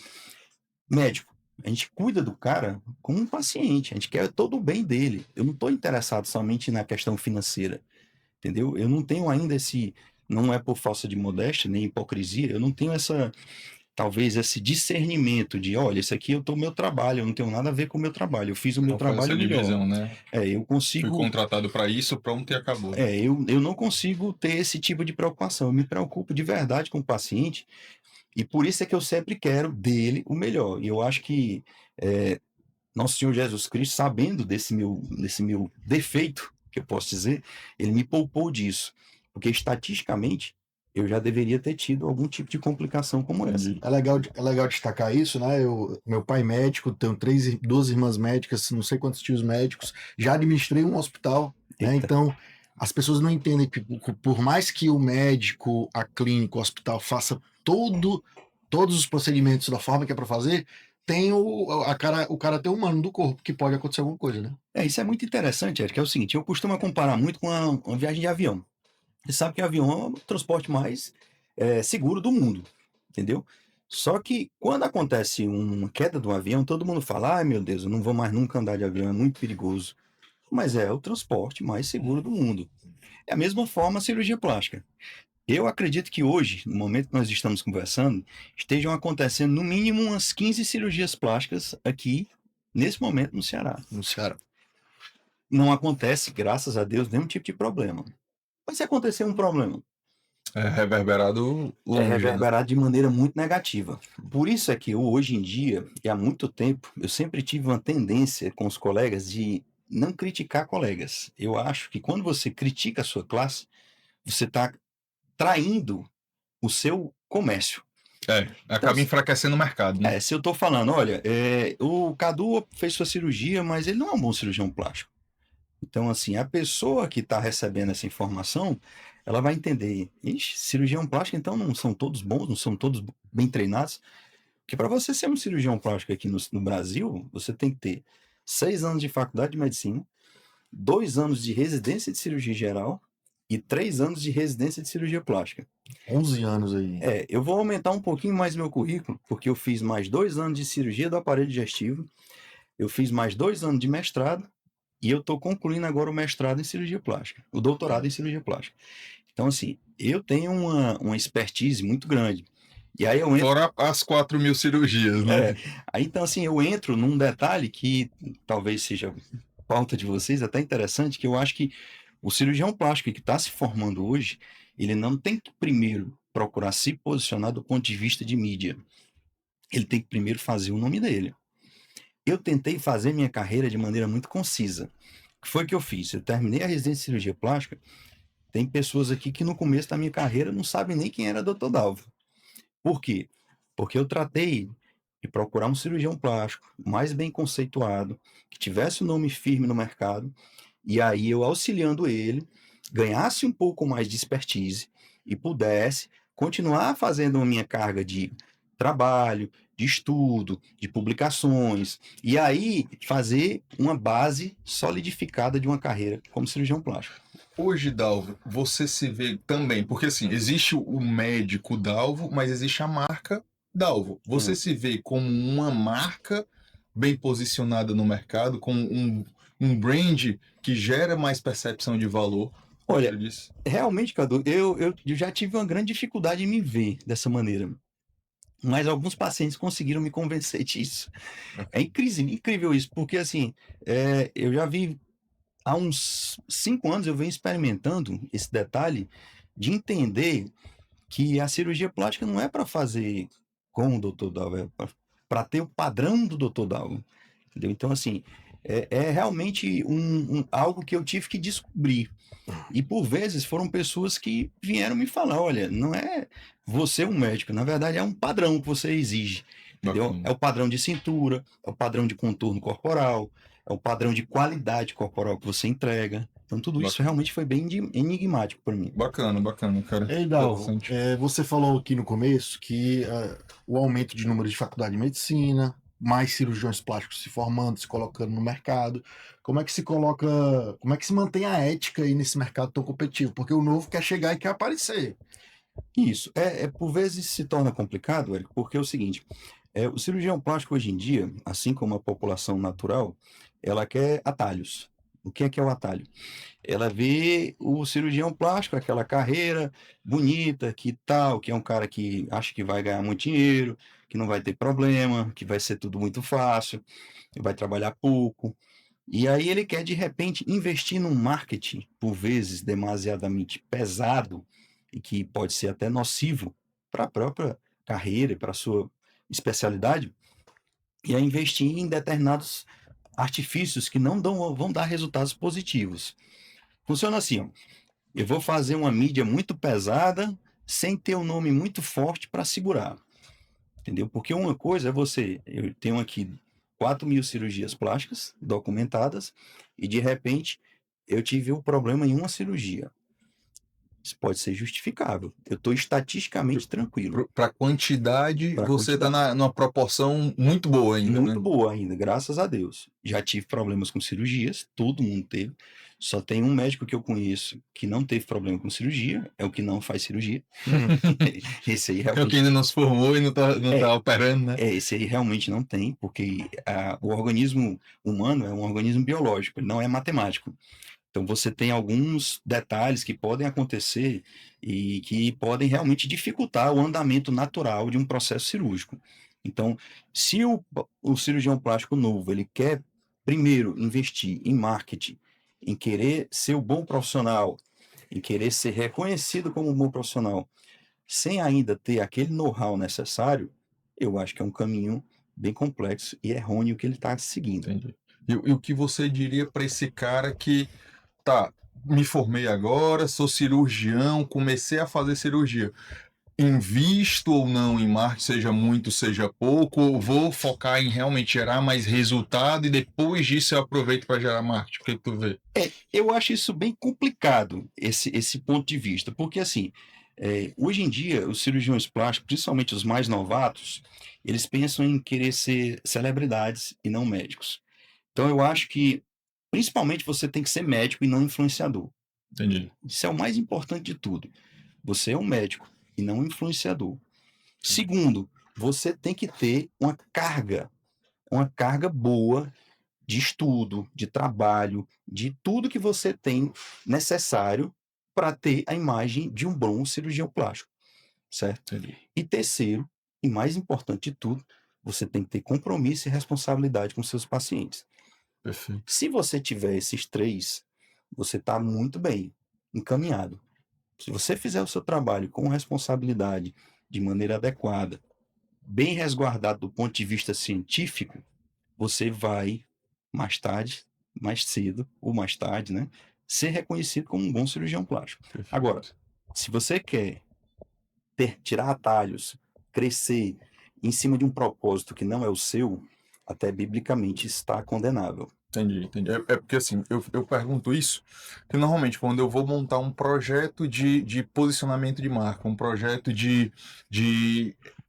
médico, a gente cuida do cara como um paciente, a gente quer todo o bem dele. Eu não estou interessado somente na questão financeira, entendeu? Eu não tenho ainda não é por falsa de modéstia, nem hipocrisia, eu não tenho talvez esse discernimento de, olha, esse aqui eu tô meu trabalho, eu não tenho nada a ver com o meu trabalho, eu fiz o meu Não faz trabalho essa melhor. divisão, né? Eu Fui consigo... contratado para isso, pronto e acabou. Eu não consigo ter esse tipo de preocupação, eu me preocupo de verdade com o paciente, e por isso é que eu sempre quero dele o melhor. E eu acho que nosso Senhor Jesus Cristo, sabendo desse meu defeito, que eu posso dizer, ele me poupou disso. Porque estatisticamente, eu já deveria ter tido algum tipo de complicação como essa. É legal destacar isso, né? Meu pai médico, tenho duas irmãs médicas, não sei quantos tios médicos, já administrei um hospital, né? Eita. Então, as pessoas não entendem que por mais que o médico, a clínica, o hospital faça todos os procedimentos da forma que é para fazer, tem o caráter humano do corpo, que pode acontecer alguma coisa, né? Isso é muito interessante, Eric, é o seguinte, eu costumo comparar muito com uma viagem de avião. Você sabe que avião é o transporte mais seguro do mundo, entendeu? Só que quando acontece uma queda de um avião, todo mundo fala: "Ai, meu Deus, eu não vou mais nunca andar de avião, é muito perigoso". Mas é o transporte mais seguro do mundo. É a mesma forma a cirurgia plástica. Eu acredito que hoje, no momento que nós estamos conversando, estejam acontecendo no mínimo umas 15 cirurgias plásticas aqui, nesse momento, no Ceará. No Ceará. Não acontece, graças a Deus, nenhum tipo de problema. Mas se acontecer um problema, É reverberado é longe, né? reverberado de maneira muito negativa. Por isso é que eu, hoje em dia, e há muito tempo, eu sempre tive uma tendência com os colegas de não criticar colegas. Eu acho que quando você critica a sua classe, você está traindo o seu comércio. Então, Acaba enfraquecendo o mercado, né? se eu estou falando, olha, o Cadu fez sua cirurgia, mas ele não é um bom cirurgião plástico. Então, assim, a pessoa que está recebendo essa informação, ela vai entender, ixi, cirurgião plástico, então não são todos bons, não são todos bem treinados. Porque para você ser um cirurgião plástico aqui no Brasil, você tem que ter 6 anos de faculdade de medicina, 2 anos de residência de cirurgia geral e 3 anos de residência de cirurgia plástica. 11 anos aí. Eu vou aumentar um pouquinho mais meu currículo, porque eu fiz mais 2 anos de cirurgia do aparelho digestivo, eu fiz mais 2 anos de mestrado, e eu estou concluindo agora o mestrado em cirurgia plástica, o doutorado em cirurgia plástica. Então, assim, eu tenho uma expertise muito grande. E aí eu entro. Fora as 4.000 cirurgias, né? Aí, então, assim, eu entro num detalhe que talvez seja pauta de vocês, até interessante, que eu acho que o cirurgião plástico que está se formando hoje, ele não tem que primeiro procurar se posicionar do ponto de vista de mídia. Ele tem que primeiro fazer o nome dele. Eu tentei fazer minha carreira de maneira muito concisa. O que foi que eu fiz? Eu terminei a residência de cirurgia plástica. Tem pessoas aqui que no começo da minha carreira não sabem nem quem era Dr. Dalvo. Por quê? Porque eu tratei de procurar um cirurgião plástico mais bem conceituado, que tivesse o nome firme no mercado, e aí eu auxiliando ele, ganhasse um pouco mais de expertise e pudesse continuar fazendo a minha carga de trabalho, de estudo, de publicações, e aí fazer uma base solidificada de uma carreira como cirurgião plástico. Hoje, Dalvo, você se vê também, porque assim, existe o médico Dalvo, mas existe a marca Dalvo. Você se vê como uma marca bem posicionada no mercado, com um brand que gera mais percepção de valor? Olha, Você disse. realmente, Cadu, eu já tive uma grande dificuldade em me ver dessa maneira. Mas alguns pacientes conseguiram me convencer disso. É incrível isso, porque assim, eu já vi há uns 5 anos eu venho experimentando esse detalhe de entender que a cirurgia plástica não é para fazer com o Dr. Dalva, é para ter o padrão do Dr. Dalva, entendeu? Então, assim, é realmente algo que eu tive que descobrir. E por vezes foram pessoas que vieram me falar: olha, não é você um médico, na verdade é um padrão que você exige, entendeu? Bacana. É o padrão de cintura, é o padrão de contorno corporal, é o padrão de qualidade corporal que você entrega. Então tudo isso Bacana. realmente foi bem enigmático para mim. Bacana, cara. Ei, Dalvo, Interessante. você falou aqui no começo que o aumento de número de faculdade de medicina, mais cirurgiões plásticos se formando, se colocando no mercado. Como é que se coloca, como é que se mantém a ética aí nesse mercado tão competitivo? Porque o novo quer chegar e quer aparecer. Isso, por vezes se torna complicado, Érico, porque é o seguinte, o cirurgião plástico hoje em dia, assim como a população natural, ela quer atalhos. O que é o atalho? Ela vê o cirurgião plástico, aquela carreira bonita, que tal, que é um cara que acha que vai ganhar muito dinheiro, que não vai ter problema, que vai ser tudo muito fácil, que vai trabalhar pouco. E aí ele quer, de repente, investir num marketing, por vezes, demasiadamente pesado, e que pode ser até nocivo para a própria carreira e para a sua especialidade, e a investir em determinados artifícios que não vão dar resultados positivos. Funciona assim, ó. Eu vou fazer uma mídia muito pesada, sem ter um nome muito forte para segurar, entendeu? Porque uma coisa é eu tenho aqui 4.000 cirurgias plásticas documentadas, e de repente eu tive um problema em uma cirurgia. isso pode ser justificável. Eu estou estatisticamente tranquilo. Para quantidade, Pra você está quantidade. numa proporção muito boa ainda, Muito né? boa ainda, graças a Deus. Já tive problemas com cirurgias, todo mundo teve. Só tem um médico que eu conheço que não teve problema com cirurgia, é o que não faz cirurgia. Esse aí É o que realmente ainda não se formou e não tá operando, né? esse aí realmente não tem, porque o organismo humano é um organismo biológico, ele não é matemático. Então você tem alguns detalhes que podem acontecer e que podem realmente dificultar o andamento natural de um processo cirúrgico. Então, se o cirurgião plástico novo ele quer primeiro investir em marketing, em querer ser um bom profissional, em querer ser reconhecido como um bom profissional, sem ainda ter aquele know-how necessário, eu acho que é um caminho bem complexo e errôneo que ele está seguindo. Entendi. E o que você diria para esse cara que, tá, me formei agora, sou cirurgião, comecei a fazer cirurgia. Invisto ou não em marketing, seja muito, seja pouco, ou vou focar em realmente gerar mais resultado e depois disso eu aproveito para gerar marketing? O que tu vê? Eu acho isso bem complicado, esse ponto de vista, porque assim, hoje em dia, os cirurgiões plásticos, principalmente os mais novatos, eles pensam em querer ser celebridades e não médicos. Então eu acho que, principalmente, você tem que ser médico e não influenciador. Entendi. Isso é o mais importante de tudo. Você é um médico e não um influenciador. Segundo, você tem que ter uma carga boa de estudo, de trabalho, de tudo que você tem necessário para ter a imagem de um bom cirurgião plástico, certo? Entendi. E terceiro, e mais importante de tudo, você tem que ter compromisso e responsabilidade com seus pacientes. Perfeito. Se você tiver esses três, você está muito bem encaminhado. Se você fizer o seu trabalho com responsabilidade, de maneira adequada, bem resguardado do ponto de vista científico, você vai, mais tarde, mais cedo, ou mais tarde, né, ser reconhecido como um bom cirurgião plástico. Perfeito. Agora, se você quer tirar atalhos, crescer em cima de um propósito que não é o seu, até biblicamente está condenável. Entendi. É porque assim, eu pergunto isso, que normalmente quando eu vou montar um projeto de posicionamento de marca, um projeto de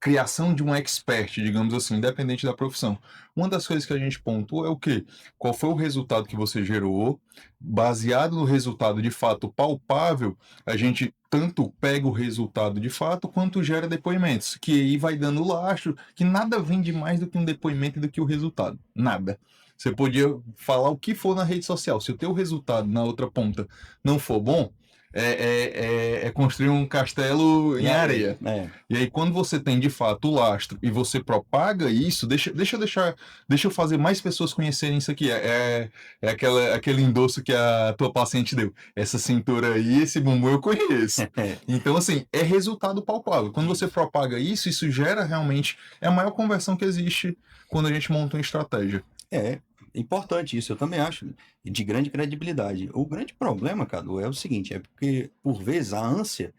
criação de um expert, digamos assim, independente da profissão, uma das coisas que a gente pontua é o quê? Qual foi o resultado que você gerou? Baseado no resultado de fato palpável, a gente tanto pega o resultado de fato, quanto gera depoimentos, que aí vai dando lastro, que nada vende mais do que um depoimento e do que o resultado. Nada. Você podia falar o que for na rede social. Se o teu resultado na outra ponta não for bom, é construir um castelo em areia. E aí, quando você tem de fato o lastro e você propaga isso, deixa eu fazer mais pessoas conhecerem isso aqui. Aquele endosso que a tua paciente deu. Essa cintura aí, esse bumbum eu conheço. Então, assim, é resultado palpável. Quando você propaga isso, isso gera realmente. É a maior conversão que existe quando a gente monta uma estratégia. É importante isso, eu também acho, de grande credibilidade. O grande problema, Cadu, é o seguinte, é porque, por vezes, a ânsia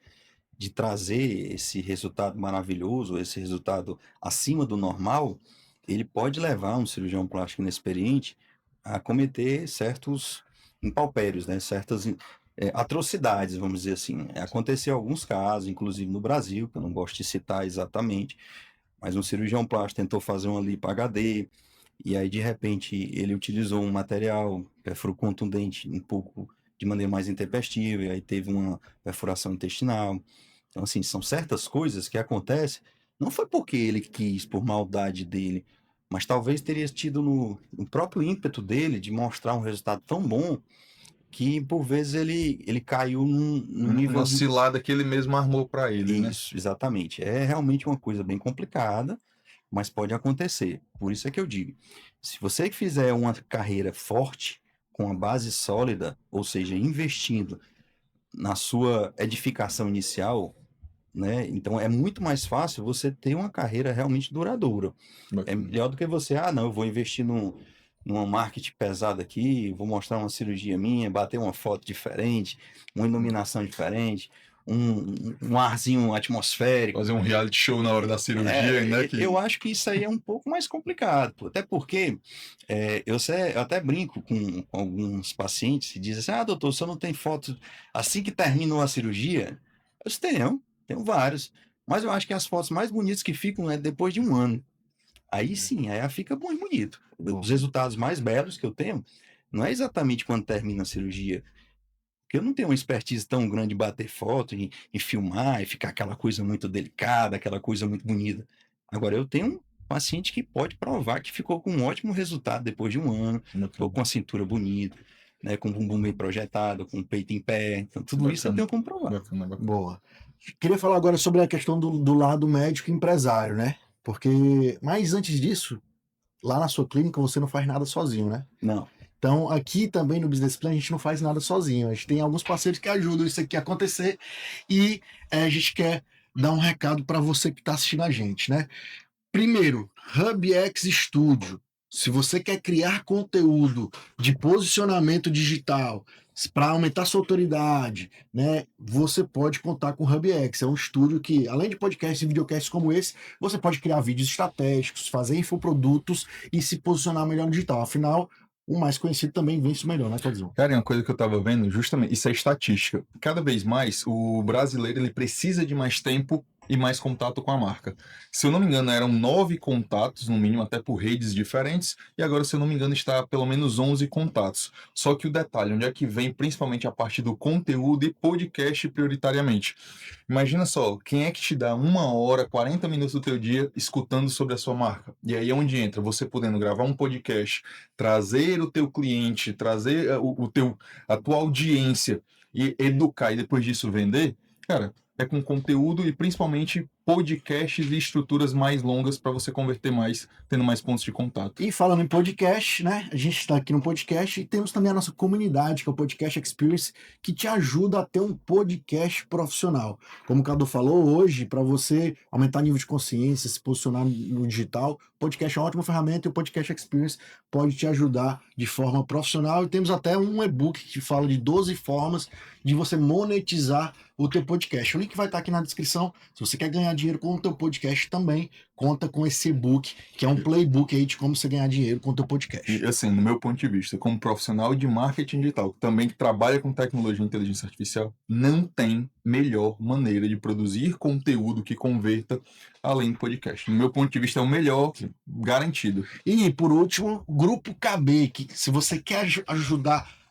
de trazer esse resultado maravilhoso, esse resultado acima do normal, ele pode levar um cirurgião plástico inexperiente a cometer certos impalpérios, né? Certas atrocidades, vamos dizer assim. Aconteceu alguns casos, inclusive no Brasil, que eu não gosto de citar exatamente, mas um cirurgião plástico tentou fazer uma lipo HD, e aí, de repente, ele utilizou um material perfuro-contundente um pouco de maneira mais intempestiva, e aí teve uma perfuração intestinal. Então, assim, são certas coisas que acontecem, não foi porque ele quis, por maldade dele, mas talvez teria tido no próprio ímpeto dele de mostrar um resultado tão bom que, por vezes, ele caiu num nível... Uma cilada que ele mesmo armou para ele, né? Isso, exatamente. É realmente uma coisa bem complicada, mas pode acontecer. Por isso é que eu digo, se você fizer uma carreira forte, com uma base sólida, ou seja, investindo na sua edificação inicial, né? Então é muito mais fácil você ter uma carreira realmente duradoura. É melhor do que você, não, eu vou investir numa marketing pesada aqui, vou mostrar uma cirurgia minha, bater uma foto diferente, uma iluminação diferente. um arzinho atmosférico. Fazer um reality show na hora da cirurgia, né? Eu acho que isso aí é um pouco mais complicado, pô. Até porque eu até brinco com alguns pacientes e dizem assim: doutor, você não tem foto assim que terminou a cirurgia? Eu disse, tenho vários. Mas eu acho que as fotos mais bonitas que ficam é depois de um ano. Aí sim, aí fica muito bonito. Os resultados mais belos que eu tenho não é exatamente quando termina a cirurgia. Porque eu não tenho uma expertise tão grande de bater foto, em filmar, e ficar aquela coisa muito delicada, aquela coisa muito bonita. Agora, eu tenho um paciente que pode provar que ficou com um ótimo resultado depois de um ano, ficou com a cintura bonita, né, com o bumbum bem projetado, com o peito em pé. Então, tudo isso eu tenho como provar. Boa. Queria falar agora sobre a questão do lado médico e empresário, né? Porque, mas antes disso, lá na sua clínica você não faz nada sozinho, né? Não. Então, aqui também no Business Plan a gente não faz nada sozinho. A gente tem alguns parceiros que ajudam isso aqui a acontecer e a gente quer dar um recado para você que está assistindo a gente, né? Primeiro, HubX Studio. Se você quer criar conteúdo de posicionamento digital para aumentar sua autoridade, né, você pode contar com o HubX. É um estúdio que, além de podcasts e videocasts como esse, você pode criar vídeos estratégicos, fazer infoprodutos e se posicionar melhor no digital. Afinal, o mais conhecido também vence o melhor, né, Claudio? Cara, é uma coisa que eu tava vendo, justamente, isso é estatística. Cada vez mais, o brasileiro, ele precisa de mais tempo e mais contato com a marca. Se eu não me engano, eram 9 contatos, no mínimo, até por redes diferentes, e agora, se eu não me engano, está pelo menos 11 contatos. Só que o detalhe, onde é que vem principalmente a parte do conteúdo e podcast prioritariamente. Imagina só, quem é que te dá 1 hora, 40 minutos do teu dia escutando sobre a sua marca? E aí é onde entra, você podendo gravar um podcast, trazer o teu cliente, trazer a tua audiência e educar e depois disso vender, cara, é com conteúdo e principalmente podcasts e estruturas mais longas para você converter mais, tendo mais pontos de contato. E falando em podcast, né? A gente está aqui no podcast e temos também a nossa comunidade, que é o Podcast Experience, que te ajuda a ter um podcast profissional. Como o Cadu falou, hoje, para você aumentar o nível de consciência, se posicionar no digital, o podcast é uma ótima ferramenta e o Podcast Experience pode te ajudar de forma profissional. E temos até um e-book que fala de 12 formas de você monetizar o teu podcast. O link vai estar aqui na descrição. Se você quer ganhar dinheiro com o teu podcast também, conta com esse e-book, que é um playbook aí de como você ganhar dinheiro com o teu podcast. E assim, no meu ponto de vista, como profissional de marketing digital, também que trabalha com tecnologia e inteligência artificial, não tem melhor maneira de produzir conteúdo que converta além do podcast. No meu ponto de vista, é o melhor, garantido. E, por último, Grupo KB, que se você quer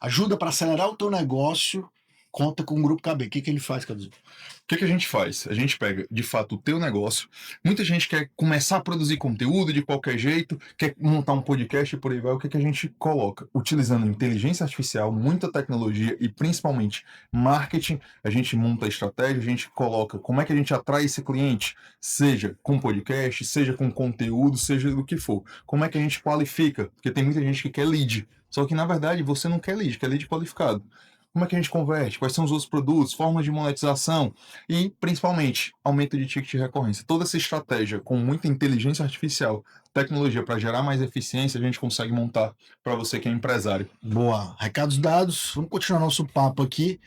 ajuda para acelerar o teu negócio, conta com o Grupo KB. O que ele faz, Cadu? O que a gente faz? A gente pega, de fato, o teu negócio. Muita gente quer começar a produzir conteúdo de qualquer jeito, quer montar um podcast e por aí vai. O que a gente coloca? Utilizando inteligência artificial, muita tecnologia e principalmente marketing, a gente monta a estratégia, a gente coloca como é que a gente atrai esse cliente, seja com podcast, seja com conteúdo, seja do que for. Como é que a gente qualifica? Porque tem muita gente que quer lead, só que na verdade você não quer lead qualificado. Como é que a gente converte? Quais são os outros produtos? Formas de monetização? E, principalmente, aumento de ticket de recorrência. Toda essa estratégia com muita inteligência artificial, tecnologia para gerar mais eficiência, a gente consegue montar para você que é empresário. Boa. Recados dados. Vamos continuar nosso papo aqui.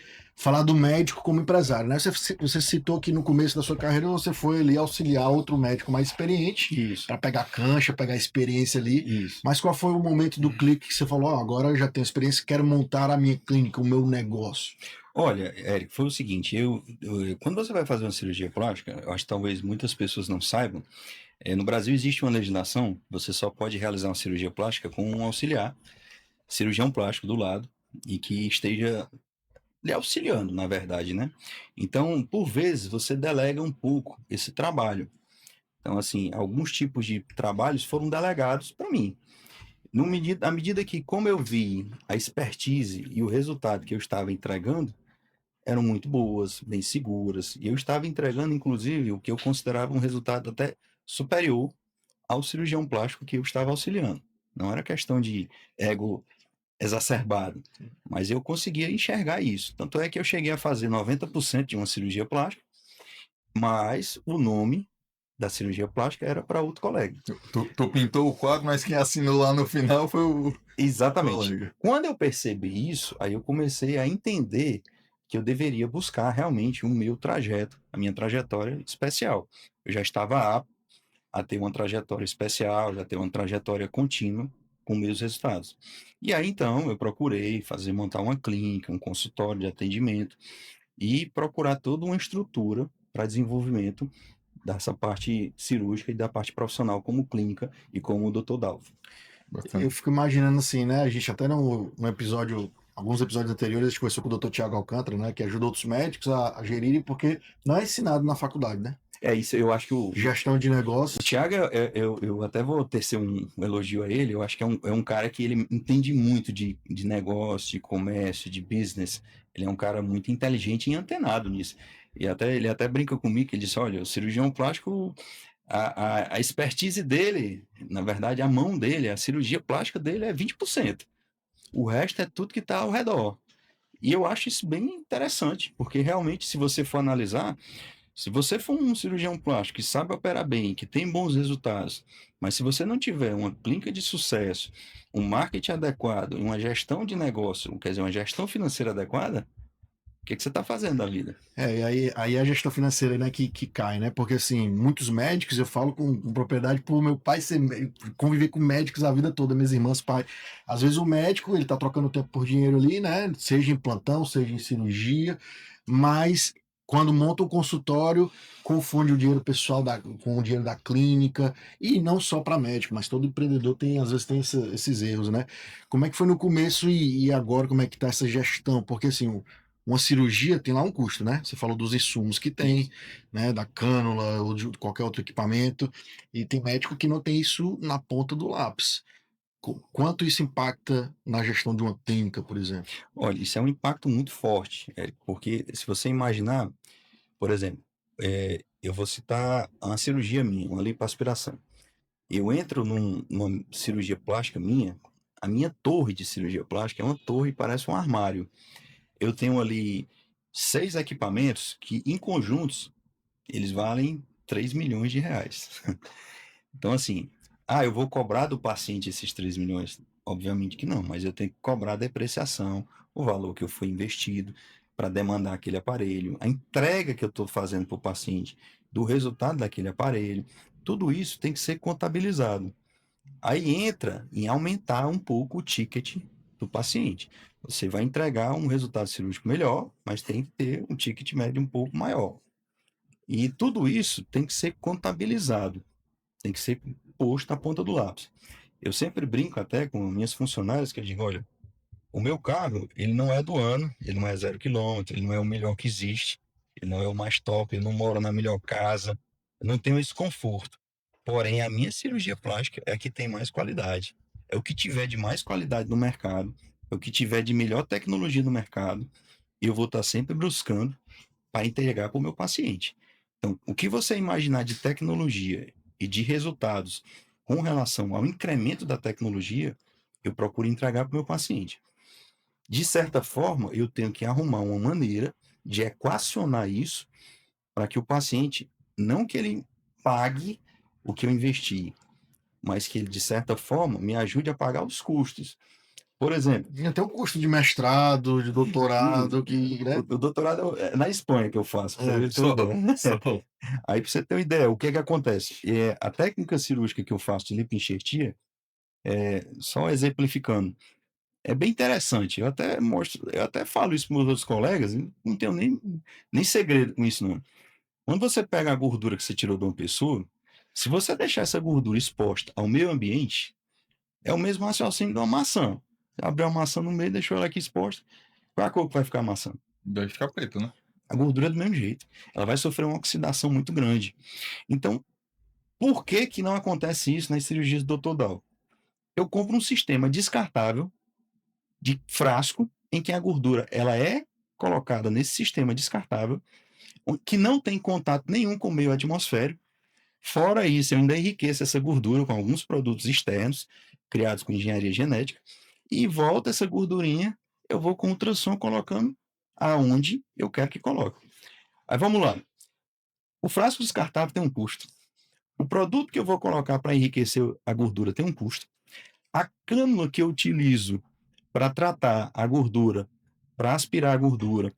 Falar do médico como empresário, né? Você citou que no começo da sua carreira você foi ali auxiliar outro médico mais experiente para pegar cancha, pegar experiência ali. Isso. Mas qual foi o momento do clique que você falou, agora eu já tenho experiência, quero montar a minha clínica, o meu negócio? Olha, Érico, foi o seguinte, quando você vai fazer uma cirurgia plástica, eu acho que talvez muitas pessoas não saibam, no Brasil existe uma legislação, você só pode realizar uma cirurgia plástica com um auxiliar, cirurgião plástico do lado, e que esteja lhe auxiliando, na verdade, né? Então, por vezes, você delega um pouco esse trabalho. Então, assim, alguns tipos de trabalhos foram delegados para mim. À medida que, como eu vi a expertise e o resultado que eu estava entregando, eram muito boas, bem seguras, e eu estava entregando, inclusive, o que eu considerava um resultado até superior ao cirurgião plástico que eu estava auxiliando. Não era questão de ego exacerbado, mas eu conseguia enxergar isso. Tanto é que eu cheguei a fazer 90% de uma cirurgia plástica, mas o nome da cirurgia plástica era para outro colega. Tu pintou o quadro, mas quem assinou lá no final foi o Exatamente. colega. Quando eu percebi isso, aí eu comecei a entender que eu deveria buscar realmente o meu trajeto, a minha trajetória especial. Eu já estava apto a ter uma trajetória especial, já ter uma trajetória contínua com meus resultados. E aí, então, eu procurei montar uma clínica, um consultório de atendimento e procurar toda uma estrutura para desenvolvimento dessa parte cirúrgica e da parte profissional como clínica e como o Dr. Dalvo. Eu fico imaginando assim, né? A gente até no episódio, alguns episódios anteriores, a gente conversou com o Dr. Tiago Alcântara, né? Que ajuda outros médicos a gerirem, porque não é ensinado na faculdade, né? É isso, eu acho que o Gestão de negócios. Thiago, eu até vou tecer um elogio a ele, eu acho que é um cara que ele entende muito de negócio, de comércio, de business. Ele é um cara muito inteligente e antenado nisso. E ele até brinca comigo, que ele disse, olha, o cirurgião plástico, a expertise dele, na verdade, a mão dele, a cirurgia plástica dele é 20%. O resto é tudo que está ao redor. E eu acho isso bem interessante, porque realmente, se você for analisar, se você for um cirurgião plástico que sabe operar bem, que tem bons resultados, mas se você não tiver uma clínica de sucesso, um marketing adequado, uma gestão de negócio, quer dizer, uma gestão financeira adequada, o que você está fazendo da vida? E aí a gestão financeira, né, que cai, né? Porque, assim, muitos médicos, eu falo com propriedade por meu pai conviver com médicos a vida toda, minhas irmãs, pai. Às vezes o médico, ele tá trocando tempo por dinheiro ali, né? Seja em plantão, seja em cirurgia, mas quando monta um consultório, confunde o dinheiro pessoal com o dinheiro da clínica, e não só para médico, mas todo empreendedor às vezes tem esses erros, né? Como é que foi no começo e agora como é que tá essa gestão? Porque, assim, uma cirurgia tem lá um custo, né? Você falou dos insumos que tem, né? Da cânula ou de qualquer outro equipamento. E tem médico que não tem isso na ponta do lápis. Quanto isso impacta na gestão de uma clínica, por exemplo? Olha, isso é um impacto muito forte, Érico, porque se você imaginar, por exemplo, eu vou citar uma cirurgia minha, uma lipoaspiração. Eu entro numa cirurgia plástica minha, a minha torre de cirurgia plástica é uma torre, parece um armário. Eu tenho ali 6 equipamentos que, em conjuntos, eles valem 3 milhões de reais. Então, assim, eu vou cobrar do paciente esses 3 milhões? Obviamente que não, mas eu tenho que cobrar a depreciação, o valor que eu fui investido para demandar aquele aparelho, a entrega que eu estou fazendo para o paciente do resultado daquele aparelho, tudo isso tem que ser contabilizado. Aí entra em aumentar um pouco o ticket do paciente. Você vai entregar um resultado cirúrgico melhor, mas tem que ter um ticket médio um pouco maior. E tudo isso tem que ser contabilizado, tem que ser posto na ponta do lápis. Eu sempre brinco até com minhas funcionárias que eu digo, olha, o meu carro, ele não é do ano, ele não é 0 km, ele não é o melhor que existe, ele não é o mais top, ele não mora na melhor casa, eu não tenho esse conforto. Porém, a minha cirurgia plástica é a que tem mais qualidade. É o que tiver de mais qualidade no mercado, é o que tiver de melhor tecnologia no mercado, e eu vou estar sempre buscando para entregar para o meu paciente. Então, o que você imaginar de tecnologia e de resultados com relação ao incremento da tecnologia, eu procuro entregar para o meu paciente. De certa forma, eu tenho que arrumar uma maneira de equacionar isso para que o paciente, não que ele pague o que eu investi, mas que ele, de certa forma, me ajude a pagar os custos. Por exemplo, Tem até o custo de mestrado, de doutorado, que, né? o doutorado é na Espanha que eu faço, pra você ter uma ideia. Só. Aí, para você ter uma ideia, o que acontece? A técnica cirúrgica que eu faço de lipoenxertia, só exemplificando, é bem interessante. Eu até falo isso para meus outros colegas, e não tenho nem segredo com isso, não. Quando você pega a gordura que você tirou de uma pessoa, se você deixar essa gordura exposta ao meio ambiente, é o mesmo raciocínio de uma maçã. Você abriu a maçã no meio, deixou ela aqui exposta, qual a cor que vai ficar a maçã? Vai ficar preto, né? A gordura é do mesmo jeito. Ela vai sofrer uma oxidação muito grande. Então, por que que não acontece isso nas cirurgias do Dr. Dal? Eu compro um sistema descartável de frasco em que a gordura ela é colocada nesse sistema descartável que não tem contato nenhum com o meio atmosférico. Fora isso, eu ainda enriqueço essa gordura com alguns produtos externos criados com engenharia genética e volta essa gordurinha, eu vou com ultrassom colocando aonde eu quero que coloque. Aí vamos lá. O frasco descartável tem um custo. O produto que eu vou colocar para enriquecer a gordura tem um custo. A cânula que eu utilizo para tratar a gordura, para aspirar a gordura,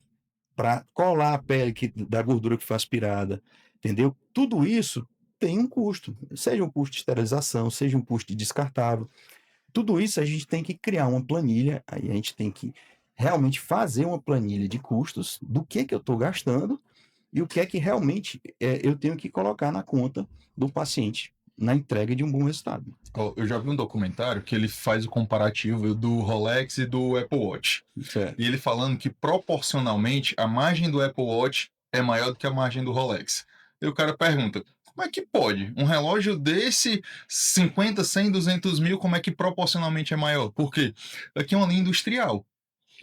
para colar a pele da gordura que foi aspirada, entendeu? Tudo isso tem um custo, seja um custo de esterilização, seja um custo de descartável. Tudo isso a gente tem que criar uma planilha, aí a gente tem que realmente fazer uma planilha de custos do que eu estou gastando e o que é que realmente eu tenho que colocar na conta do paciente na entrega de um bom resultado. Ó, eu já vi um documentário que ele faz o comparativo do Rolex e do Apple Watch. Certo. E ele falando que proporcionalmente a margem do Apple Watch é maior do que a margem do Rolex. E o cara pergunta: como é que pode? Um relógio desse, 50, 100, 200 mil, como é que proporcionalmente é maior? Por quê? Aqui é uma linha industrial.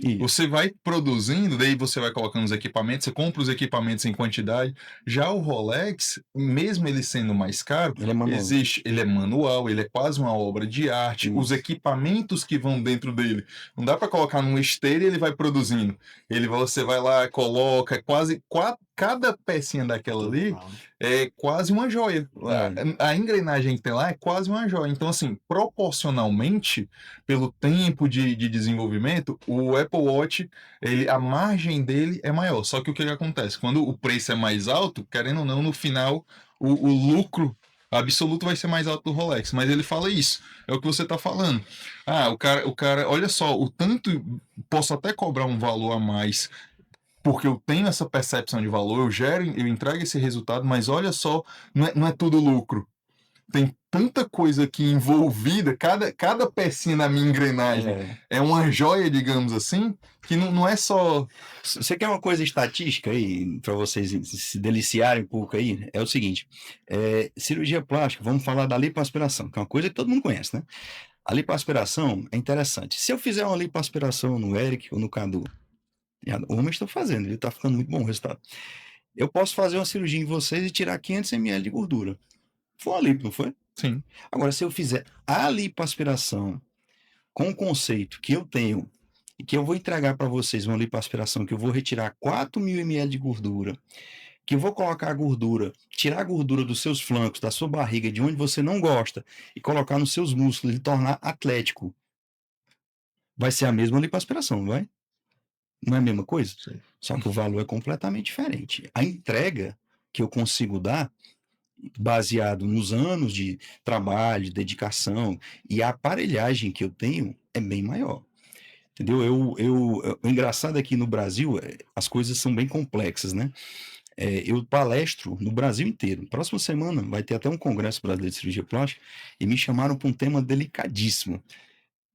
Isso. Você vai produzindo, daí você vai colocando os equipamentos, você compra os equipamentos em quantidade. Já o Rolex, mesmo ele sendo mais caro, Ele é manual. ele é manual, ele é quase uma obra de arte. Os Isso. equipamentos que vão dentro dele, não dá para colocar numa esteira e ele vai produzindo. Você vai lá, coloca, cada pecinha daquela ali é quase uma joia. A engrenagem que tem lá é quase uma joia. Então, assim, proporcionalmente, pelo tempo de desenvolvimento, o Apple Watch, a margem dele é maior. Só que o que acontece? Quando o preço é mais alto, querendo ou não, no final, o lucro absoluto vai ser mais alto do Rolex. Mas ele fala isso. É o que você está falando. O cara, olha só, o tanto, posso até cobrar um valor a mais porque eu tenho essa percepção de valor, eu entrego esse resultado, mas olha só, não é tudo lucro. Tem tanta coisa aqui envolvida, cada pecinha na minha engrenagem é uma joia, digamos assim, que não é só. Você quer uma coisa estatística aí, para vocês se deliciarem um pouco aí? É o seguinte: cirurgia plástica, vamos falar da lipoaspiração, que é uma coisa que todo mundo conhece, né? A lipoaspiração é interessante. Se eu fizer uma lipoaspiração no Eric ou no Cadu, homens estão fazendo, ele está ficando muito bom o resultado. Eu posso fazer uma cirurgia em vocês e tirar 500 ml de gordura. Foi uma lipo, não foi? Sim. Agora, se eu fizer a lipoaspiração com o conceito que eu tenho e que eu vou entregar para vocês uma lipoaspiração que eu vou retirar 4.000 ml de gordura, que eu vou colocar a gordura, tirar a gordura dos seus flancos, da sua barriga, de onde você não gosta, e colocar nos seus músculos e tornar atlético, vai ser a mesma lipoaspiração, não vai? Não é a mesma coisa? Sim. Só que o valor é completamente diferente. A entrega que eu consigo dar, baseado nos anos de trabalho, de dedicação e a aparelhagem que eu tenho, é bem maior. Entendeu? O engraçado é que no Brasil as coisas são bem complexas, né? Eu palestro no Brasil inteiro. Próxima semana vai ter até um congresso brasileiro de cirurgia plástica e me chamaram para um tema delicadíssimo.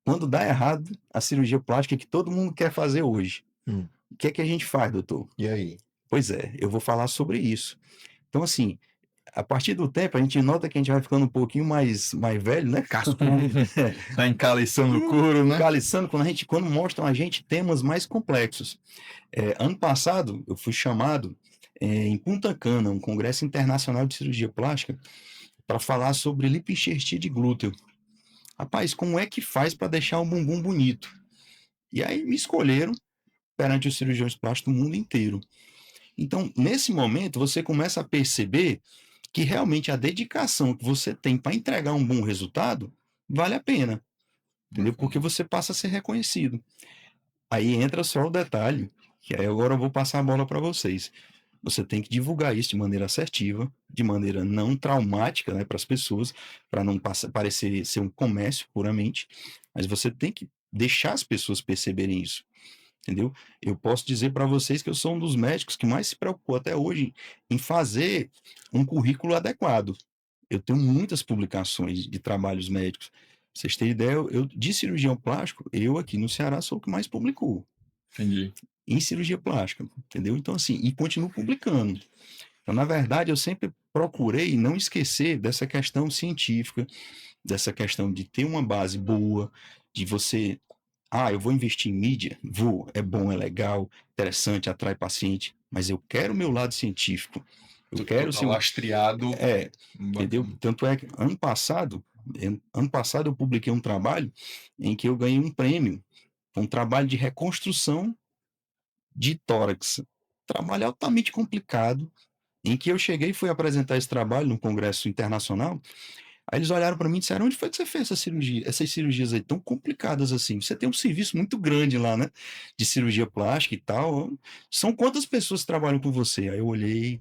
Quando dá errado a cirurgia plástica que todo mundo quer fazer hoje, o que é que a gente faz, doutor? E aí? Pois é, eu vou falar sobre isso. Então, assim, a partir do tempo, a gente nota que a gente vai ficando um pouquinho mais velho, né? Tá encaliçando o couro, né? Encaliçando, quando mostram a gente temas mais complexos. Ano passado, eu fui chamado em Punta Cana, um congresso internacional de cirurgia plástica, para falar sobre lipoenxertia de glúteo. Rapaz, como é que faz para deixar o bumbum bonito? E aí me escolheram perante os cirurgiões plásticos do mundo inteiro. Então, nesse momento, você começa a perceber que realmente a dedicação que você tem para entregar um bom resultado vale a pena, entendeu? Porque você passa a ser reconhecido. Aí entra só o detalhe, que aí agora eu vou passar a bola para vocês. Você tem que divulgar isso de maneira assertiva, de maneira não traumática, né, para as pessoas, para não parecer ser um comércio puramente, mas você tem que deixar as pessoas perceberem isso. Entendeu? Eu posso dizer para vocês que eu sou um dos médicos que mais se preocupou até hoje em fazer um currículo adequado. Eu tenho muitas publicações de trabalhos médicos. Pra vocês terem ideia, de cirurgião plástico, eu aqui no Ceará sou o que mais publicou. Entendi. Em cirurgia plástica, entendeu? Então, assim, e continuo publicando. Então, na verdade, eu sempre procurei não esquecer dessa questão científica, dessa questão de ter uma base boa, de você eu vou investir em mídia? Vou. É bom, é legal, interessante, atrai paciente, mas eu quero o meu lado científico. Eu quero ser lastreado. Entendeu? Tanto é que ano passado eu publiquei um trabalho em que eu ganhei um prêmio, um trabalho de reconstrução de tórax. Trabalho altamente complicado, em que eu cheguei e fui apresentar esse trabalho num congresso internacional. Aí eles olharam para mim e disseram: onde foi que você fez essa cirurgia, essas cirurgias aí tão complicadas assim? Você tem um serviço muito grande lá, né? De cirurgia plástica e tal. São quantas pessoas que trabalham com você? Aí eu olhei,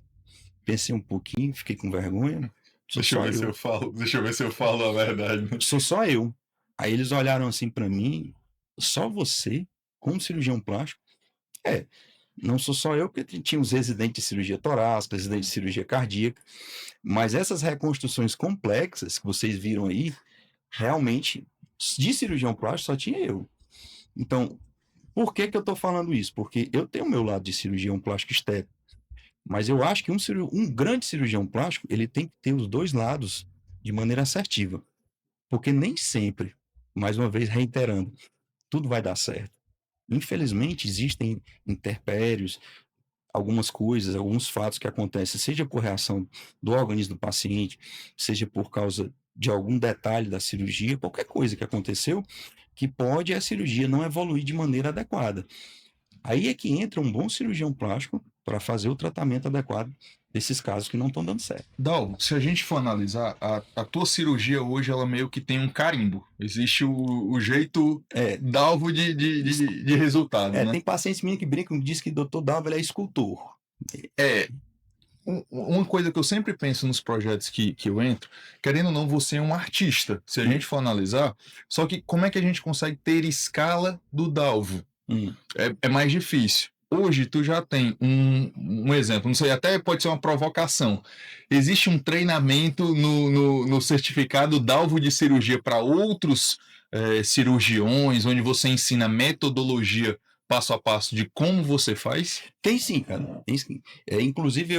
pensei um pouquinho, fiquei com vergonha. Sou Deixa eu só ver se eu. eu falo, deixa eu ver se eu falo a verdade. Sou só eu. Aí eles olharam assim para mim: só você, como cirurgião plástico? É, não sou só eu, porque tinha os residentes de cirurgia torácica, residentes de cirurgia cardíaca, mas essas reconstruções complexas que vocês viram aí, realmente, de cirurgião plástico só tinha eu. Então, por que que eu estou falando isso? Porque eu tenho o meu lado de cirurgião plástico estético, mas eu acho que um grande cirurgião plástico, ele tem que ter os dois lados de maneira assertiva, porque nem sempre, mais uma vez reiterando, tudo vai dar certo. Infelizmente, existem intempéries, algumas coisas, alguns fatos que acontecem, seja por reação do organismo do paciente, seja por causa de algum detalhe da cirurgia, qualquer coisa que aconteceu, que pode a cirurgia não evoluir de maneira adequada. Aí é que entra um bom cirurgião plástico para fazer o tratamento adequado desses casos que não estão dando certo. Dal, se a gente for analisar, a tua cirurgia hoje, ela meio que tem um carimbo. Existe o jeito Dalvo de resultado, né? Tem pacientes minhas que brincam e dizem que o Dr. Dalvo ele é escultor. Uma coisa que eu sempre penso nos projetos que eu entro, querendo ou não, você é um artista, se a gente for analisar, só que como é que a gente consegue ter escala do Dalvo? É mais difícil. Hoje tu já tem um exemplo, não sei, até pode ser uma provocação. Existe um treinamento no certificado Dalvo de cirurgia para outros cirurgiões, onde você ensina metodologia passo a passo de como você faz? Tem sim, cara. Tem sim. Inclusive,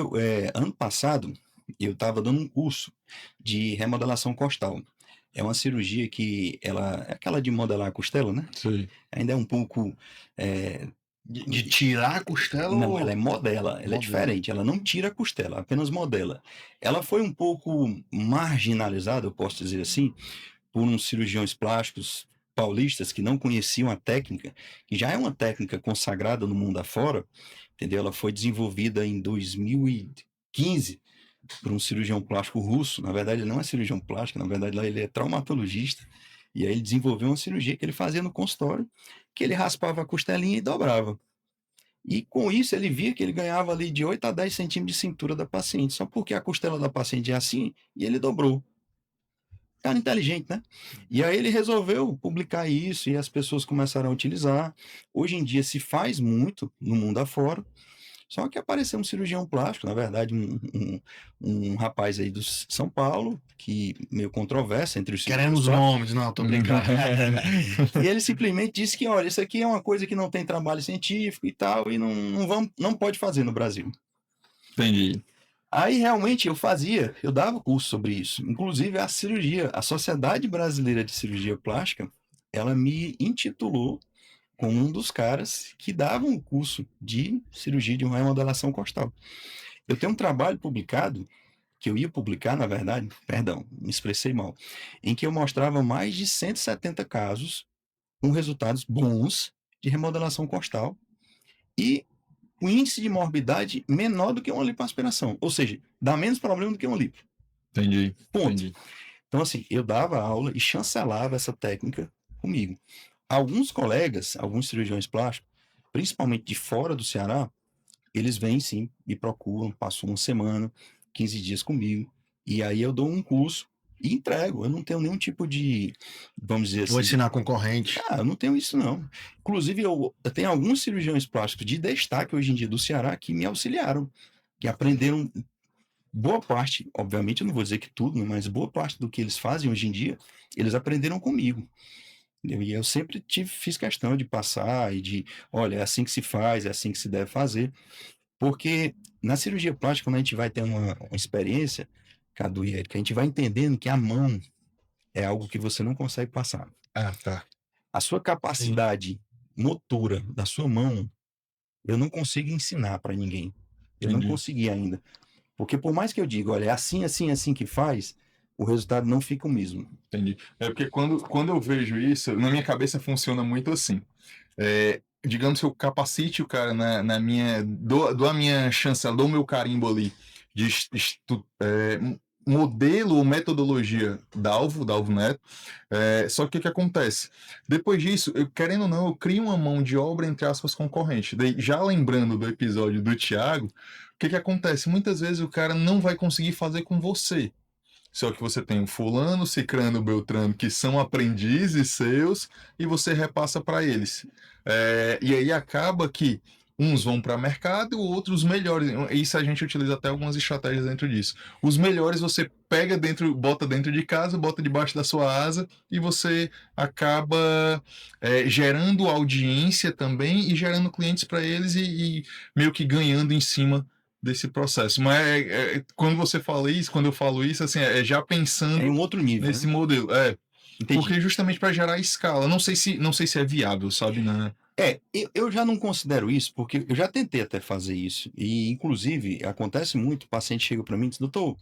ano passado, eu estava dando um curso de remodelação costal. É uma cirurgia que ela é aquela de modelar a costela, né? Sim. Ainda é um pouco. De tirar a costela? Não, ela é modela, ela é diferente. Ela não tira a costela, apenas modela. Ela foi um pouco marginalizada, eu posso dizer assim, por uns cirurgiões plásticos paulistas que não conheciam a técnica, que já é uma técnica consagrada no mundo afora, entendeu? Ela foi desenvolvida em 2015 por um cirurgião plástico russo. Na verdade, ele não é cirurgião plástico, na verdade, lá ele é traumatologista. E aí ele desenvolveu uma cirurgia que ele fazia no consultório, que ele raspava a costelinha e dobrava. E com isso ele via que ele ganhava ali de 8 a 10 centímetros de cintura da paciente, só porque a costela da paciente é assim e ele dobrou. Cara inteligente, né? E aí ele resolveu publicar isso e as pessoas começaram a utilizar. Hoje em dia se faz muito no mundo afora, só que apareceu um cirurgião plástico, na verdade, um rapaz aí do São Paulo, que meio controverso entre os Queremos nomes, não, tô brincando. E ele simplesmente disse que, olha, isso aqui é uma coisa que não tem trabalho científico e tal, e não pode fazer no Brasil. Entendi. Aí realmente eu dava curso sobre isso. Inclusive a Sociedade Brasileira de Cirurgia Plástica, ela me intitulou como um dos caras que davam um curso de cirurgia de remodelação costal. Eu tenho um trabalho publicado, que eu ia publicar, na verdade, perdão, me expressei mal, em que eu mostrava mais de 170 casos com resultados bons de remodelação costal e o índice de morbidade menor do que uma lipoaspiração. Ou seja, dá menos problema do que uma lipo. Entendi. Ponto. Entendi. Então, assim, eu dava aula e chancelava essa técnica comigo. Alguns colegas, alguns cirurgiões plásticos, principalmente de fora do Ceará, eles vêm sim, me procuram, passam uma semana, 15 dias comigo, e aí eu dou um curso e entrego. Eu não tenho nenhum tipo de, vamos dizer assim... Vou ensinar concorrente. Eu não tenho isso não. Inclusive, eu tenho alguns cirurgiões plásticos de destaque hoje em dia do Ceará que me auxiliaram, que aprenderam boa parte, obviamente eu não vou dizer que tudo, né, mas boa parte do que eles fazem hoje em dia, eles aprenderam comigo. E eu sempre fiz questão de passar e de, olha, é assim que se faz, é assim que se deve fazer. Porque na cirurgia plástica, quando a gente vai ter uma experiência, Cadu e Érica, a gente vai entendendo que a mão é algo que você não consegue passar. Tá. A sua capacidade motora da sua mão, eu não consigo ensinar para ninguém. Eu não consegui ainda. Porque por mais que eu diga, olha, é assim, assim, assim que faz, o resultado não fica o mesmo. Entendi. É porque quando eu vejo isso, na minha cabeça funciona muito assim. Digamos que eu capacite o cara na minha... Dou a minha chance, dou o meu carimbo ali de modelo ou metodologia da Alvo Neto, só que o que acontece? Depois disso, querendo ou não, eu crio uma mão de obra, entre aspas, concorrente. Daí, já lembrando do episódio do Thiago, o que acontece? Muitas vezes o cara não vai conseguir fazer com você. Só que você tem o fulano, cicrano, beltrano, que são aprendizes seus, e você repassa para eles. E aí acaba que uns vão para mercado, outros melhores. Isso a gente utiliza até algumas estratégias dentro disso. Os melhores você pega dentro, bota dentro de casa, bota debaixo da sua asa, e você acaba gerando audiência também e gerando clientes para eles e meio que ganhando em cima desse processo. Mas quando você fala isso, quando eu falo isso, assim, já É pensando em um outro nível, nesse né? modelo. Entendi. Porque justamente para gerar escala. Não sei se é viável, sabe, né? Eu já não considero isso, porque eu já tentei até fazer isso. E, inclusive, acontece muito, o paciente chega para mim e diz, doutor,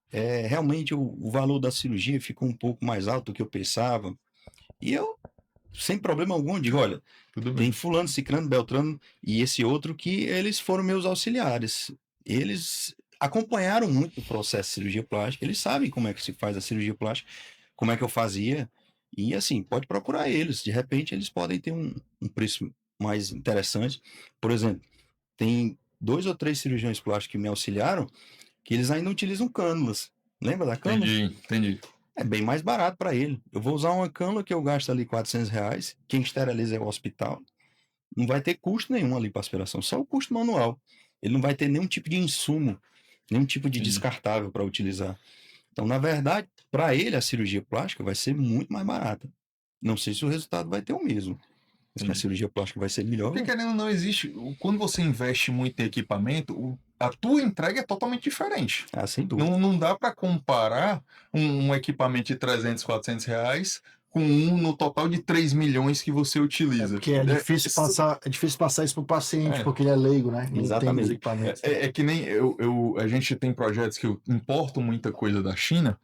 realmente o valor da cirurgia ficou um pouco mais alto do que eu pensava. E eu, sem problema algum, digo, olha, Tudo tem bem. fulano, cicrano, beltrano e esse outro que eles foram meus auxiliares. Eles acompanharam muito o processo de cirurgia plástica, eles sabem como é que se faz a cirurgia plástica, como é que eu fazia. E assim, pode procurar eles. De repente, eles podem ter um preço mais interessante. Por exemplo, tem 2 ou 3 cirurgiões plásticos que me auxiliaram que eles ainda utilizam cânulas. Lembra da cânula? Entendi. É bem mais barato para ele. Eu vou usar uma cânula que eu gasto ali R$ 400. Quem esteriliza é o hospital. Não vai ter custo nenhum ali para aspiração, só o custo manual. Ele não vai ter nenhum tipo de insumo, nenhum tipo de Entendi. descartável para utilizar. Então, na verdade, para ele a cirurgia plástica vai ser muito mais barata. Não sei se o resultado vai ter o mesmo. Se a Entendi. cirurgia plástica vai ser melhor. Porque querendo ou não existe. Quando você investe muito em equipamento, a tua entrega é totalmente diferente. Sem dúvida. Não dá para comparar um equipamento de 300, R$ 400 com um no total de 3 milhões que você utiliza. Porque é difícil passar isso pro paciente, É. porque ele é leigo, né? Não tem os Exatamente. equipamentos. É que nem a gente tem projetos que eu importo muita coisa da China,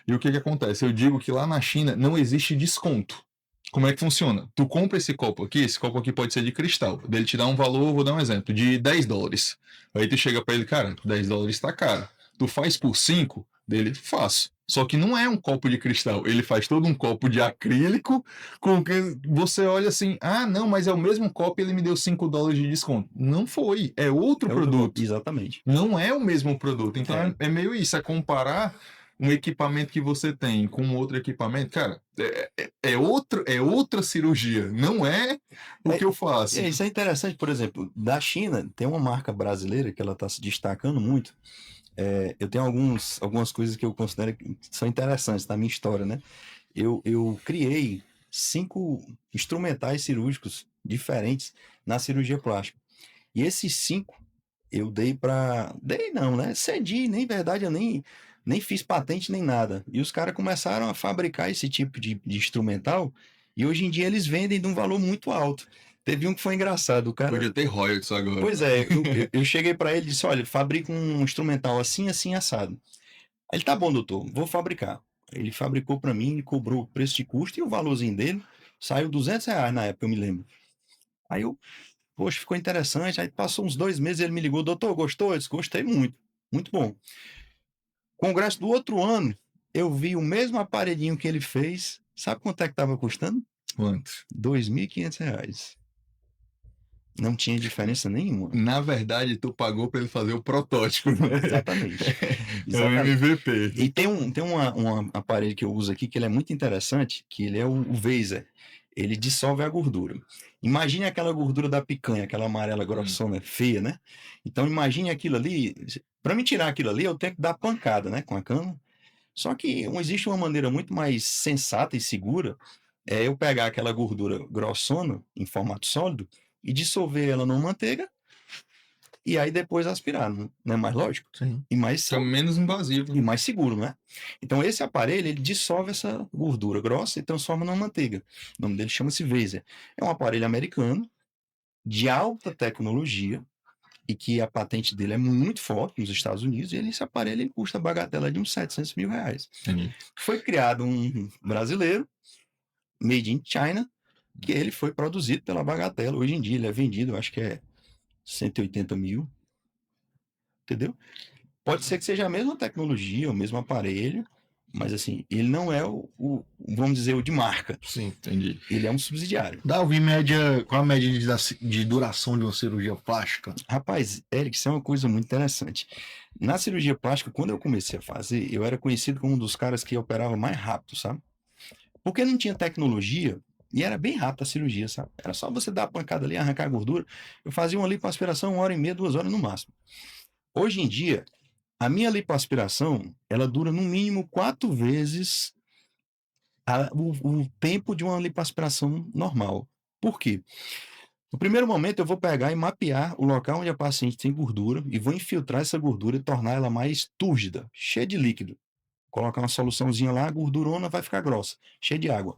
e o que acontece? Eu digo que lá na China não existe desconto. Como é que funciona? Tu compra esse copo aqui pode ser de cristal. Daí ele te dá um valor, vou dar um exemplo, de $10. Aí tu chega pra ele, cara, $10 tá caro. Tu faz por 5? Dele, faço. Só que não é um copo de cristal, ele faz todo um copo de acrílico com que você olha assim, ah, não, mas é o mesmo copo e ele me deu $5 de desconto. Não foi, é outro produto. Exatamente. Não é o mesmo produto. Então é meio isso, é comparar um equipamento que você tem com outro equipamento, cara, é outra cirurgia, não é o que eu faço. Isso é interessante, por exemplo, da China, tem uma marca brasileira que ela está se destacando muito. Eu tenho algumas coisas que eu considero que são interessantes na minha história, né? Eu criei 5 instrumentais cirúrgicos diferentes na cirurgia plástica. E esses 5 eu dei para... Dei não, né? Cedi, nem verdade, eu nem fiz patente nem nada. E os caras começaram a fabricar esse tipo de instrumental e hoje em dia eles vendem de um valor muito alto. Teve um que foi engraçado, o cara... Podia ter royalties agora. Pois é, eu cheguei para ele e disse, olha, fabrica um instrumental assim, assim, assado. Aí ele, tá bom, doutor, vou fabricar. Ele fabricou para mim, ele cobrou o preço de custo e o valorzinho dele saiu R$ 200 na época, eu me lembro. Aí eu, poxa, ficou interessante. Aí passou uns 2 meses, ele me ligou, doutor, gostou? Eu disse, gostei muito, muito bom. Congresso do outro ano, eu vi o mesmo aparelhinho que ele fez. Sabe quanto é que estava custando? Quanto? R$ 2.500. Não tinha diferença nenhuma. Na verdade, tu pagou para ele fazer o protótipo. Exatamente. É o MVP. E tem um aparelho que eu uso aqui que ele é muito interessante, que ele é o Vaser. Ele dissolve a gordura. Imagine aquela gordura da picanha, aquela amarela grossona, feia, né? Então imagine aquilo ali. Para me tirar aquilo ali, eu tenho que dar pancada, né, com a cana. Só que existe uma maneira muito mais sensata e segura, é eu pegar aquela gordura grossona em formato sólido e dissolver ela numa manteiga e aí depois aspirar, não é mais lógico? Sim. E mais Fica menos invasivo. e mais seguro, né? Então esse aparelho, ele dissolve essa gordura grossa e transforma numa manteiga. O nome dele chama-se Vaser. É um aparelho americano de alta tecnologia e que a patente dele é muito forte nos Estados Unidos, e esse aparelho ele custa a bagatela de uns R$ 700 mil. Entendi. Foi criado um brasileiro, made in China, que ele foi produzido pela Bagatela. Hoje em dia ele é vendido, eu acho que é 180 mil, entendeu? Pode ser que seja a mesma tecnologia, o mesmo aparelho, mas assim, ele não é vamos dizer, o de marca. Sim. Entendi. Ele é um subsidiário. Davi, média, qual a média de duração de uma cirurgia plástica? Rapaz, Eric, isso é uma coisa muito interessante. Na cirurgia plástica, quando eu comecei a fazer, eu era conhecido como um dos caras que operava mais rápido, sabe? Porque não tinha tecnologia e era bem rápido a cirurgia, sabe? Era só você dar a pancada ali, arrancar a gordura. Eu fazia uma lipoaspiração 1h30, 2 horas no máximo. Hoje em dia, a minha lipoaspiração, ela dura no mínimo 4 vezes o tempo de uma lipoaspiração normal. Por quê? No primeiro momento, eu vou pegar e mapear o local onde a paciente tem gordura e vou infiltrar essa gordura e tornar ela mais túrgida, cheia de líquido. Colocar uma soluçãozinha lá, a gordurona vai ficar grossa, cheia de água.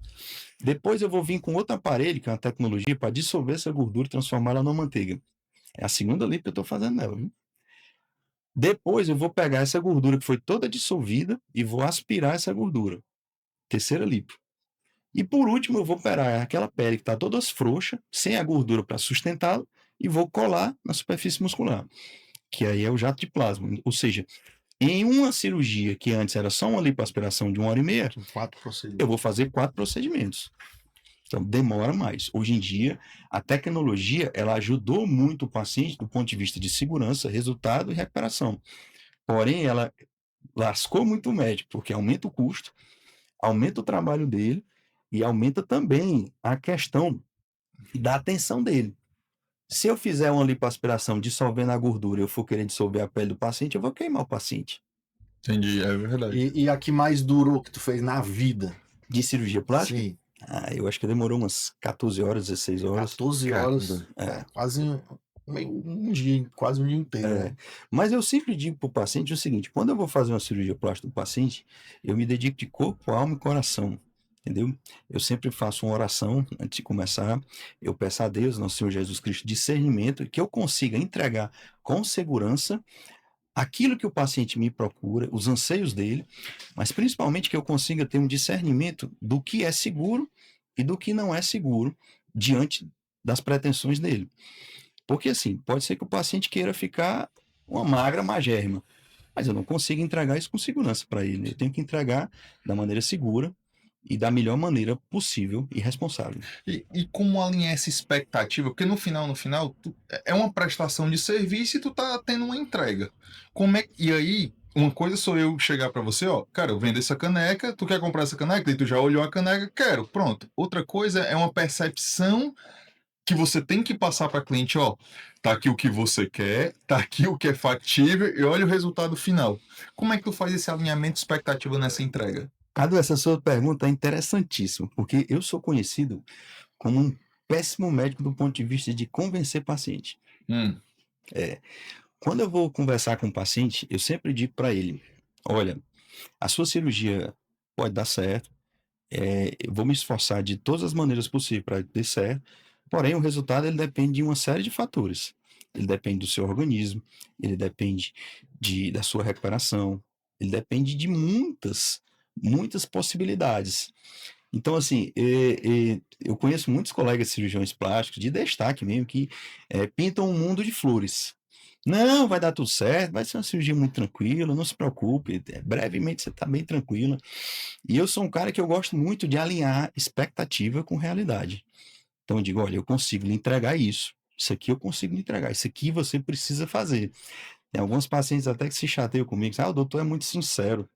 Depois eu vou vir com outro aparelho, que é uma tecnologia, para dissolver essa gordura e transformá-la numa manteiga. É a segunda lipo que eu estou fazendo nela. Viu? Depois eu vou pegar essa gordura que foi toda dissolvida e vou aspirar essa gordura. Terceira lipo. E por último, eu vou pegar aquela pele que está toda frouxa, sem a gordura para sustentá-la, e vou colar na superfície muscular, que aí é o jato de plasma. Ou seja, em uma cirurgia que antes era só uma lipoaspiração de 1h30, São 4 procedimentos. eu vou fazer 4 procedimentos. Então, demora mais. Hoje em dia, a tecnologia, ela ajudou muito o paciente do ponto de vista de segurança, resultado e recuperação. Porém, ela lascou muito o médico, porque aumenta o custo, aumenta o trabalho dele e aumenta também a questão da atenção dele. Se eu fizer uma lipoaspiração dissolvendo a gordura e eu for querer dissolver a pele do paciente, eu vou queimar o paciente. Entendi, é verdade. E a que mais durou que tu fez na vida? De cirurgia plástica? Sim, Eu acho que demorou umas 14 horas, 16 horas. 14 horas. Quase um dia, quase um dia inteiro. Né? Mas eu sempre digo para o paciente o seguinte: quando eu vou fazer uma cirurgia plástica do paciente, eu me dedico de corpo, alma e coração. Entendeu? Eu sempre faço uma oração antes de começar. Eu peço a Deus, nosso Senhor Jesus Cristo, discernimento, que eu consiga entregar com segurança aquilo que o paciente me procura, os anseios dele, mas principalmente que eu consiga ter um discernimento do que é seguro e do que não é seguro diante das pretensões dele. Porque assim, pode ser que o paciente queira ficar uma magra magérrima, mas eu não consigo entregar isso com segurança para ele. Eu tenho que entregar da maneira segura e da melhor maneira possível e responsável. E como alinhar essa expectativa? Porque no final, é uma prestação de serviço e tu tá tendo uma entrega. E aí, uma coisa sou eu chegar para você, ó, cara, eu vendo essa caneca, tu quer comprar essa caneca? E tu já olhou a caneca, quero, pronto. Outra coisa é uma percepção que você tem que passar para cliente, ó, tá aqui o que você quer, tá aqui o que é factível e olha o resultado final. Como é que tu faz esse alinhamento de expectativa nessa entrega? Cadu, essa sua pergunta é interessantíssima, porque eu sou conhecido como um péssimo médico do ponto de vista de convencer paciente. Quando eu vou conversar com o paciente, eu sempre digo para ele: olha, a sua cirurgia pode dar certo, eu vou me esforçar de todas as maneiras possíveis para que dê certo, porém o resultado ele depende de uma série de fatores. Ele depende do seu organismo, ele depende da sua recuperação, ele depende de muitas possibilidades. Então, assim, eu conheço muitos colegas cirurgiões plásticos de destaque mesmo que pintam um mundo de flores. Não, vai dar tudo certo, vai ser uma cirurgia muito tranquila, não se preocupe, brevemente você está bem tranquila. E eu sou um cara que eu gosto muito de alinhar expectativa com realidade. Então eu digo, olha, eu consigo lhe entregar isso aqui eu consigo lhe entregar, isso aqui você precisa fazer. Tem alguns pacientes até que se chateiam comigo, o doutor é muito sincero.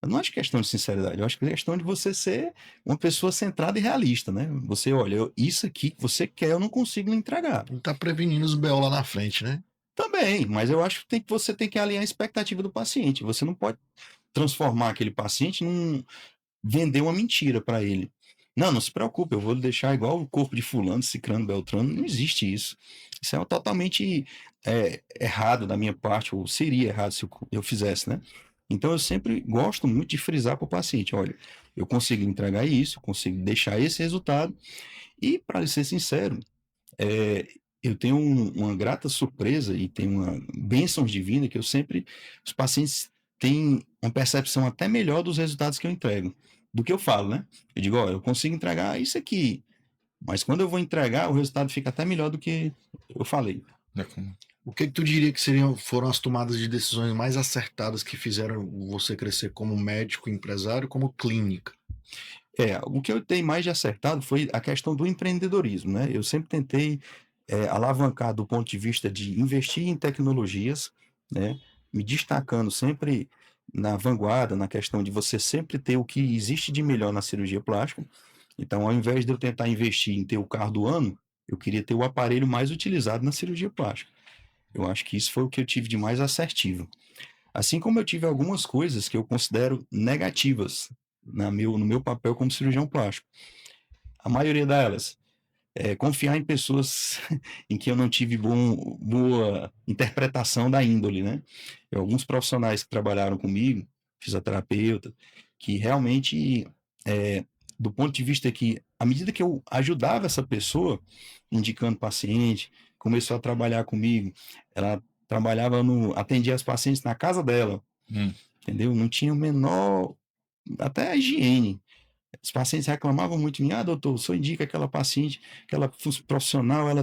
Eu não acho questão de sinceridade, eu acho que é questão de você ser uma pessoa centrada e realista, né? Você, olha, isso aqui que você quer, eu não consigo lhe entregar. Não tá prevenindo os BO lá na frente, né? Também, mas eu acho que você tem que alinhar a expectativa do paciente. Você não pode transformar aquele paciente vender uma mentira para ele. Não se preocupe, eu vou deixar igual o corpo de fulano, cicrano, beltrano. Não existe isso. Isso é totalmente errado da minha parte, ou seria errado se eu fizesse, né? Então eu sempre gosto muito de frisar para o paciente, olha, eu consigo entregar isso, eu consigo deixar esse resultado. E, para ser sincero, eu tenho uma grata surpresa e tenho uma bênção divina que os pacientes têm uma percepção até melhor dos resultados que eu entrego, do que eu falo, né? Eu digo, olha, eu consigo entregar isso aqui, mas quando eu vou entregar, o resultado fica até melhor do que eu falei. O que tu diria que foram as tomadas de decisões mais acertadas que fizeram você crescer como médico, empresário, como clínica? O que eu tenho mais de acertado foi a questão do empreendedorismo, né? Eu sempre tentei alavancar do ponto de vista de investir em tecnologias, né? Me destacando sempre na vanguarda, na questão de você sempre ter o que existe de melhor na cirurgia plástica. Então, ao invés de eu tentar investir em ter o carro do ano, eu queria ter o aparelho mais utilizado na cirurgia plástica. Eu acho que isso foi o que eu tive de mais assertivo. Assim como eu tive algumas coisas que eu considero negativas no meu papel como cirurgião plástico. A maioria delas é confiar em pessoas em que eu não tive boa interpretação da índole, né? Alguns profissionais que trabalharam comigo, fisioterapeuta, que realmente, do ponto de vista que, à medida que eu ajudava essa pessoa, indicando paciente, começou a trabalhar comigo, ela atendia as pacientes na casa dela, entendeu? Não tinha o menor, até a higiene. Os pacientes reclamavam muito de mim, doutor, o senhor indica aquela paciente, aquela profissional, a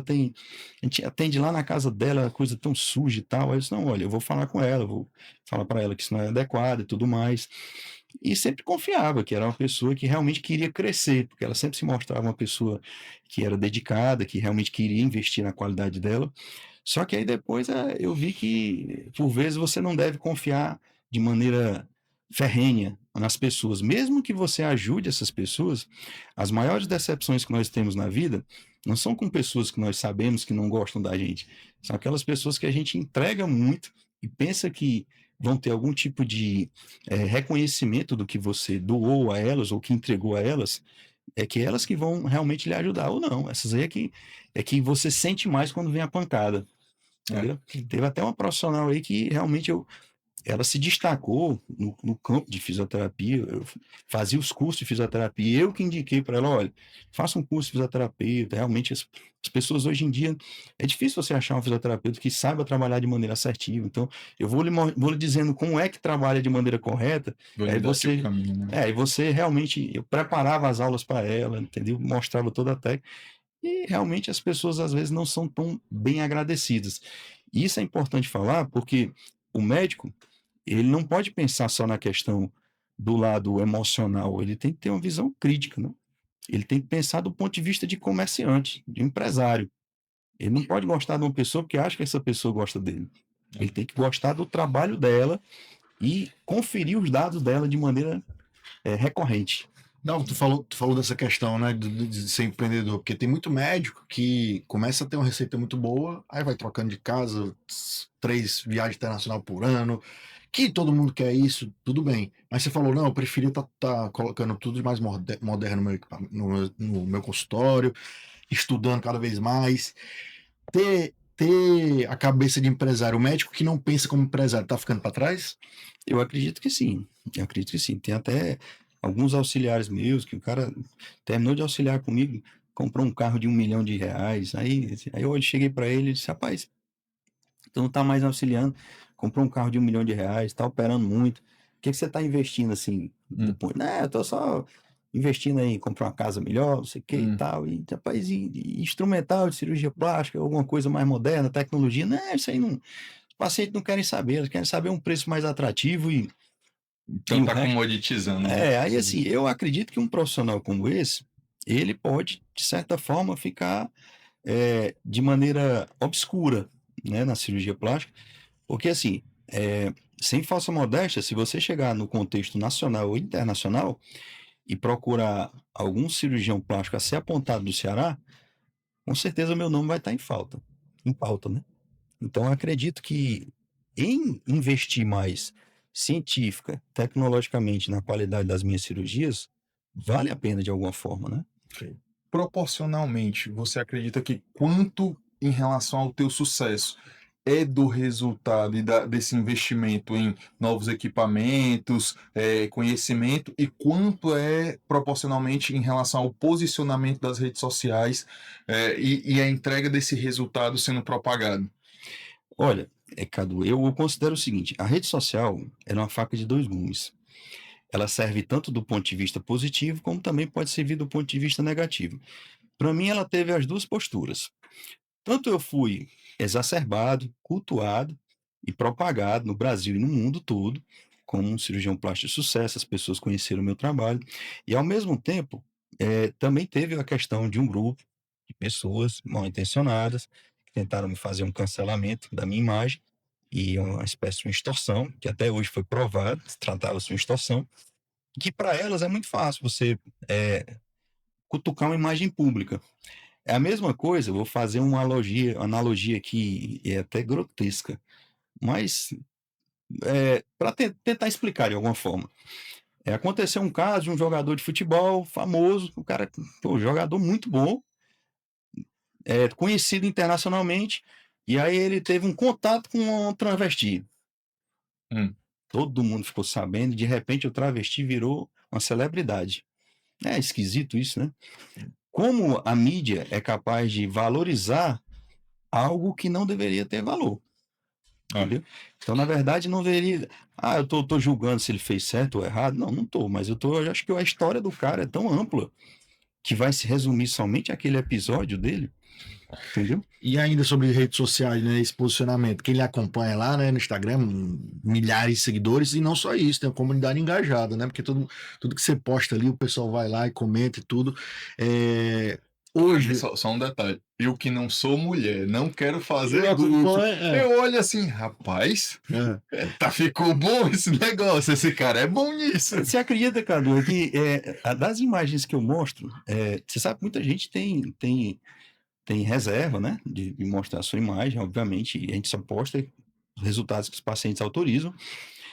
gente atende lá na casa dela, coisa tão suja e tal. Aí eu disse, não, olha, eu vou falar com ela, vou falar para ela que isso não é adequado e tudo mais. E sempre confiava que era uma pessoa que realmente queria crescer, porque ela sempre se mostrava uma pessoa que era dedicada, que realmente queria investir na qualidade dela. Só que aí depois eu vi que, por vezes, você não deve confiar de maneira ferrenha nas pessoas. Mesmo que você ajude essas pessoas, as maiores decepções que nós temos na vida não são com pessoas que nós sabemos que não gostam da gente. São aquelas pessoas que a gente entrega muito e pensa que vão ter algum tipo de reconhecimento do que você doou a elas ou que entregou a elas, é que elas que vão realmente lhe ajudar ou não. Essas aí é que você sente mais quando vem a pancada, entendeu? Teve até uma profissional aí que realmente ela se destacou no campo de fisioterapia, eu fazia os cursos de fisioterapia, eu que indiquei para ela, olha, faça um curso de fisioterapia, realmente as pessoas hoje em dia, é difícil você achar um fisioterapeuta que saiba trabalhar de maneira assertiva, então eu vou lhe dizendo como é que trabalha de maneira correta, aí você, caminho, né? e você realmente, eu preparava as aulas para ela, entendeu? Mostrava toda a técnica, e realmente as pessoas às vezes não são tão bem agradecidas. E isso é importante falar porque o médico, ele não pode pensar só na questão do lado emocional, ele tem que ter uma visão crítica, né? Ele tem que pensar do ponto de vista de comerciante, de empresário. Ele não pode gostar de uma pessoa porque acha que essa pessoa gosta dele. Ele tem que gostar do trabalho dela e conferir os dados dela de maneira recorrente. Não, tu falou dessa questão, né, de ser empreendedor, porque tem muito médico que começa a ter uma receita muito boa, aí vai trocando de casa, 3 viagens internacionais por ano, que todo mundo quer isso, tudo bem. Mas você falou, não, eu preferia estar colocando tudo de mais moderno no meu, no meu consultório, estudando cada vez mais. Ter a cabeça de empresário, o médico que não pensa como empresário, tá ficando para trás? Eu acredito que sim. Eu acredito que sim. Tem até alguns auxiliares meus que o cara terminou de auxiliar comigo, comprou um carro de R$ 1 milhão. Aí eu cheguei para ele e disse, rapaz, tu não tá mais auxiliando, comprou um carro de R$ 1 milhão, tá operando muito. O que você tá investindo assim? Depois? Não, eu tô só investindo aí em comprar uma casa melhor, não sei o que e tal. E, rapaz, e instrumental de cirurgia plástica, alguma coisa mais moderna, tecnologia. Não, isso aí não. Os pacientes não querem saber, eles querem saber um preço mais atrativo e Então o tá resto. comoditizando, né? Aí assim, eu acredito que um profissional como esse, ele pode, de certa forma, ficar de maneira obscura, né, na cirurgia plástica, porque assim, sem falsa modéstia, se você chegar no contexto nacional ou internacional e procurar algum cirurgião plástico a ser apontado do Ceará, com certeza meu nome vai estar em pauta, né? Então, eu acredito que em investir mais científica, tecnologicamente na qualidade das minhas cirurgias, vale a pena de alguma forma, né? Proporcionalmente, você acredita que quanto em relação ao teu sucesso é do resultado desse investimento em novos equipamentos, conhecimento, e quanto é proporcionalmente em relação ao posicionamento das redes sociais, e a entrega desse resultado sendo propagado? Olha, Cadu, eu considero o seguinte: a rede social é uma faca de dois gumes. Ela serve tanto do ponto de vista positivo, como também pode servir do ponto de vista negativo. Para mim, ela teve as duas posturas. Tanto eu fui exacerbado, cultuado e propagado no Brasil e no mundo todo como um cirurgião plástico de sucesso, as pessoas conheceram o meu trabalho, e ao mesmo tempo, também teve a questão de um grupo de pessoas mal intencionadas que tentaram me fazer um cancelamento da minha imagem e uma espécie de uma extorsão, que até hoje foi provado, se tratava-se de uma extorsão, que para elas é muito fácil você cutucar uma imagem pública. É a mesma coisa, eu vou fazer uma analogia que é até grotesca, mas para tentar explicar de alguma forma. Aconteceu um caso de um jogador de futebol famoso, o cara, pô, jogador muito bom, conhecido internacionalmente, e aí ele teve um contato com um travesti. Todo mundo ficou sabendo, e de repente o travesti virou uma celebridade. É esquisito isso, né? Como a mídia é capaz de valorizar algo que não deveria ter valor. Entendeu? Então, na verdade, não deveria. Ah, eu tô julgando se ele fez certo ou errado. Não, não tô, mas eu acho que a história do cara é tão ampla que vai se resumir somente àquele episódio dele. Entendeu? E ainda sobre redes sociais, né, esse posicionamento, quem lhe acompanha lá, né, no Instagram, milhares de seguidores, e não só isso, tem uma comunidade engajada, né, porque tudo que você posta ali, o pessoal vai lá e comenta e tudo. Hoje... Só um detalhe, eu que não sou mulher, não quero fazer Eu grupo, acompanho, eu olho assim, rapaz, ficou bom esse negócio, esse cara é bom nisso. Você acredita, Cadu, que das imagens que eu mostro, você sabe que muita gente tem reserva, né, de mostrar a sua imagem, obviamente, e a gente só posta os resultados que os pacientes autorizam,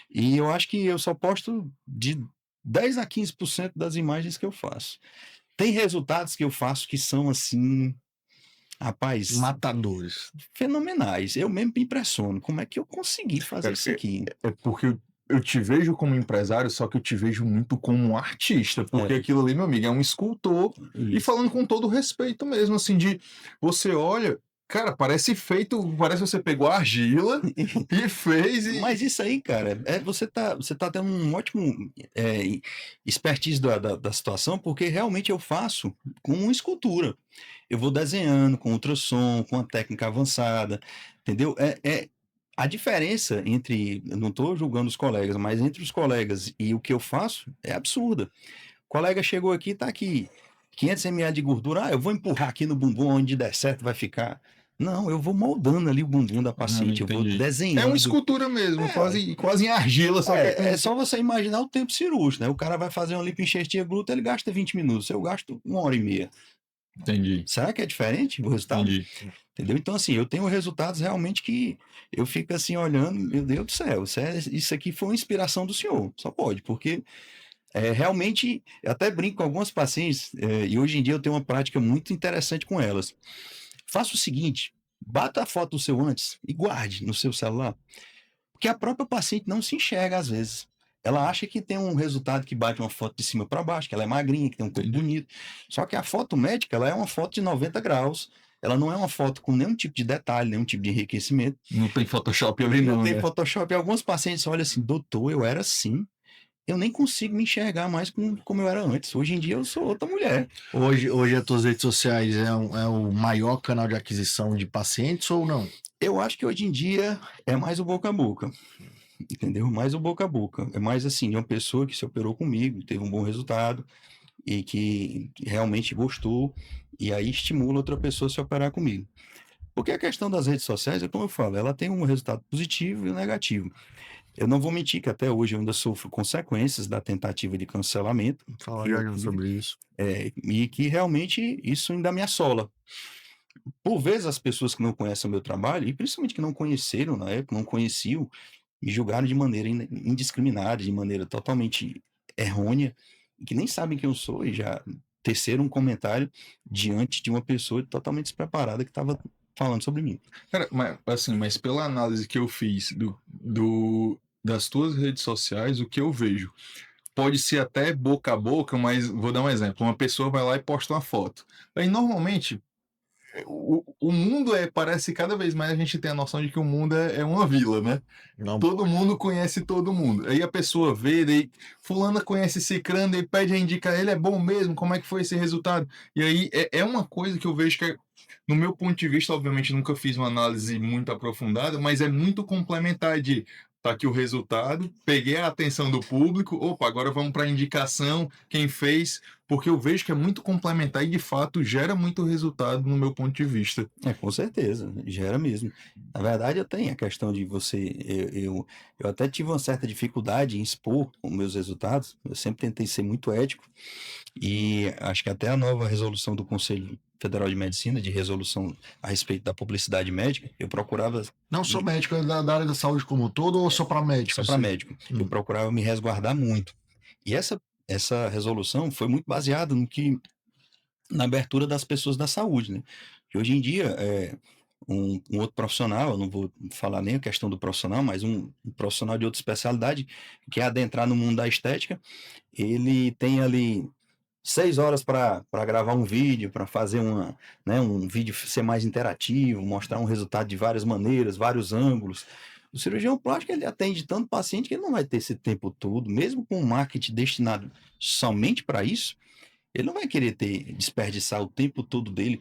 e eu acho que eu só posto de 10 a 15% das imagens que eu faço. Tem resultados que eu faço que são, assim, rapaz, matadores, fenomenais. Eu mesmo me impressiono. Como é que eu consegui fazer isso aqui? É porque eu te vejo como empresário, só que eu te vejo muito como um artista, porque aquilo ali, meu amigo, é um escultor, e falando com todo respeito mesmo, assim, de você olha, cara, parece feito, parece que você pegou a argila e fez. Mas isso aí, cara, você tá tendo um ótimo expertise da situação, porque realmente eu faço com uma escultura. Eu vou desenhando com ultrassom, com uma técnica avançada, entendeu? A diferença entre, eu não estou julgando os colegas, mas entre os colegas e o que eu faço é absurda. O colega chegou aqui, tá aqui, 500 ml de gordura, eu vou empurrar aqui no bumbum, onde der certo vai ficar. Não, eu vou moldando ali o bumbum da paciente, eu vou desenhando. É uma escultura mesmo, quase em argila. Só é só você imaginar o tempo cirúrgico, né? O cara vai fazer uma lipoenxertia glútea, ele gasta 20 minutos, eu gasto 1h30. Entendi. Será que é diferente o resultado? Entendi. Entendeu? Então, assim, eu tenho resultados realmente que eu fico assim olhando, meu Deus do céu, isso aqui foi uma inspiração do senhor, só pode, porque realmente, eu até brinco com algumas pacientes, e hoje em dia eu tenho uma prática muito interessante com elas. Faça o seguinte, bata a foto do seu antes e guarde no seu celular, porque a própria paciente não se enxerga às vezes. Ela acha que tem um resultado que bate uma foto de cima para baixo, que ela é magrinha, que tem um corpo bonito. Só que a foto médica, ela é uma foto de 90 graus. Ela não é uma foto com nenhum tipo de detalhe, nenhum tipo de enriquecimento. Não tem Photoshop ali não, Não tem né? Photoshop. Alguns pacientes olham assim, doutor, eu era assim. Eu nem consigo me enxergar mais como eu era antes. Hoje em dia eu sou outra mulher. Hoje as tuas redes sociais é o maior canal de aquisição de pacientes ou não? Eu acho que hoje em dia é mais o boca a boca. Entendeu? Mais o boca a boca. É mais assim, de uma pessoa que se operou comigo, teve um bom resultado e que realmente gostou, e aí estimula outra pessoa a se operar comigo. Porque a questão das redes sociais, é como eu falo, ela tem um resultado positivo e um negativo. Eu não vou mentir que até hoje eu ainda sofro consequências da tentativa de cancelamento. Fala já sobre isso. E que realmente isso ainda me assola. Por vezes as pessoas que não conhecem o meu trabalho, e principalmente que não conheceram na época, não conheciam, me julgaram de maneira indiscriminada, de maneira totalmente errônea, e que nem sabem quem eu sou e já teceram um comentário diante de uma pessoa totalmente despreparada que estava falando sobre mim. Cara, mas pela análise que eu fiz das tuas redes sociais, o que eu vejo pode ser até boca a boca, mas vou dar um exemplo. Uma pessoa vai lá e posta uma foto. Aí, normalmente, o mundo parece cada vez mais a gente tem a noção de que o mundo é uma vila, né? Não, Todo mundo conhece todo mundo. Aí a pessoa vê, daí fulana conhece Cicrano, e pede a indicar, ele é bom mesmo, como é que foi esse resultado? E aí é uma coisa que eu vejo que no meu ponto de vista, obviamente nunca fiz uma análise muito aprofundada, mas é muito complementar de tá aqui o resultado, peguei a atenção do público, opa, agora vamos para a indicação, quem fez, porque eu vejo que é muito complementar e de fato gera muito resultado no meu ponto de vista. Com certeza, gera mesmo. Na verdade, eu tenho a questão de você. Eu até tive uma certa dificuldade em expor os meus resultados. Eu sempre tentei ser muito ético. E acho que até a nova resolução do Conselho Federal de Medicina, de resolução a respeito da publicidade médica, eu procurava. não sou médico, é da área da saúde como um todo ou só para médico? Só para médico. Eu procurava me resguardar muito. E essa resolução foi muito baseada na abertura das pessoas da saúde, né? Que hoje em dia, um outro profissional, eu não vou falar nem a questão do profissional, mas um profissional de outra especialidade, que quer adentrar no mundo da estética, ele tem ali 6 horas para gravar um vídeo, para fazer um vídeo ser mais interativo, mostrar um resultado de várias maneiras, vários ângulos. O cirurgião plástico, ele atende tanto paciente que ele não vai ter esse tempo todo, mesmo com um marketing destinado somente para isso, ele não vai querer desperdiçar o tempo todo dele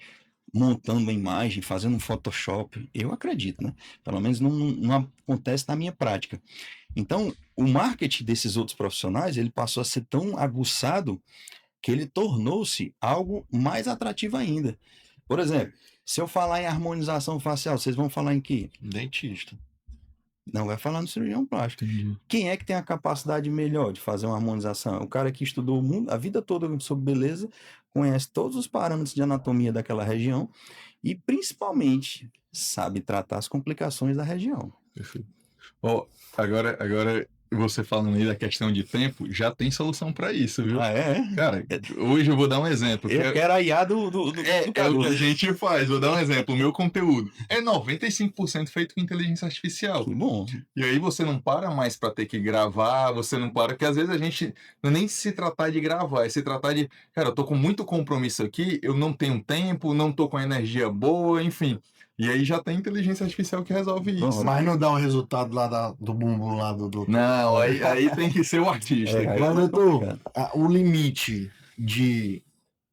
montando uma imagem, fazendo um Photoshop. Eu acredito, né? Pelo menos não acontece na minha prática. Então, o marketing desses outros profissionais, ele passou a ser tão aguçado que ele tornou-se algo mais atrativo ainda. Por exemplo, se eu falar em harmonização facial, vocês vão falar em quê? Dentista. Não vai falar no cirurgião plástico. Entendi. Quem é que tem a capacidade melhor de fazer uma harmonização? O cara que estudou o mundo, a vida toda sobre beleza, conhece todos os parâmetros de anatomia daquela região e, principalmente, sabe tratar as complicações da região. Perfeito. Agora você falando aí da questão de tempo, já tem solução para isso, viu? Ah, é? Cara, hoje eu vou dar um exemplo. Eu quero a IA do o que a gente faz. Vou dar um exemplo. O meu conteúdo é 95% feito com inteligência artificial. Que bom. E aí você não para mais para ter que gravar, você não para, porque às vezes a gente não é nem se tratar de gravar, é se tratar de, cara, eu tô com muito compromisso aqui, eu não tenho tempo, não tô com energia boa, enfim. E aí já tem inteligência artificial que resolve isso. Mas não dá o resultado lá do bumbum lá do... Não, aí tem que ser o artista. Mas, doutor, o limite de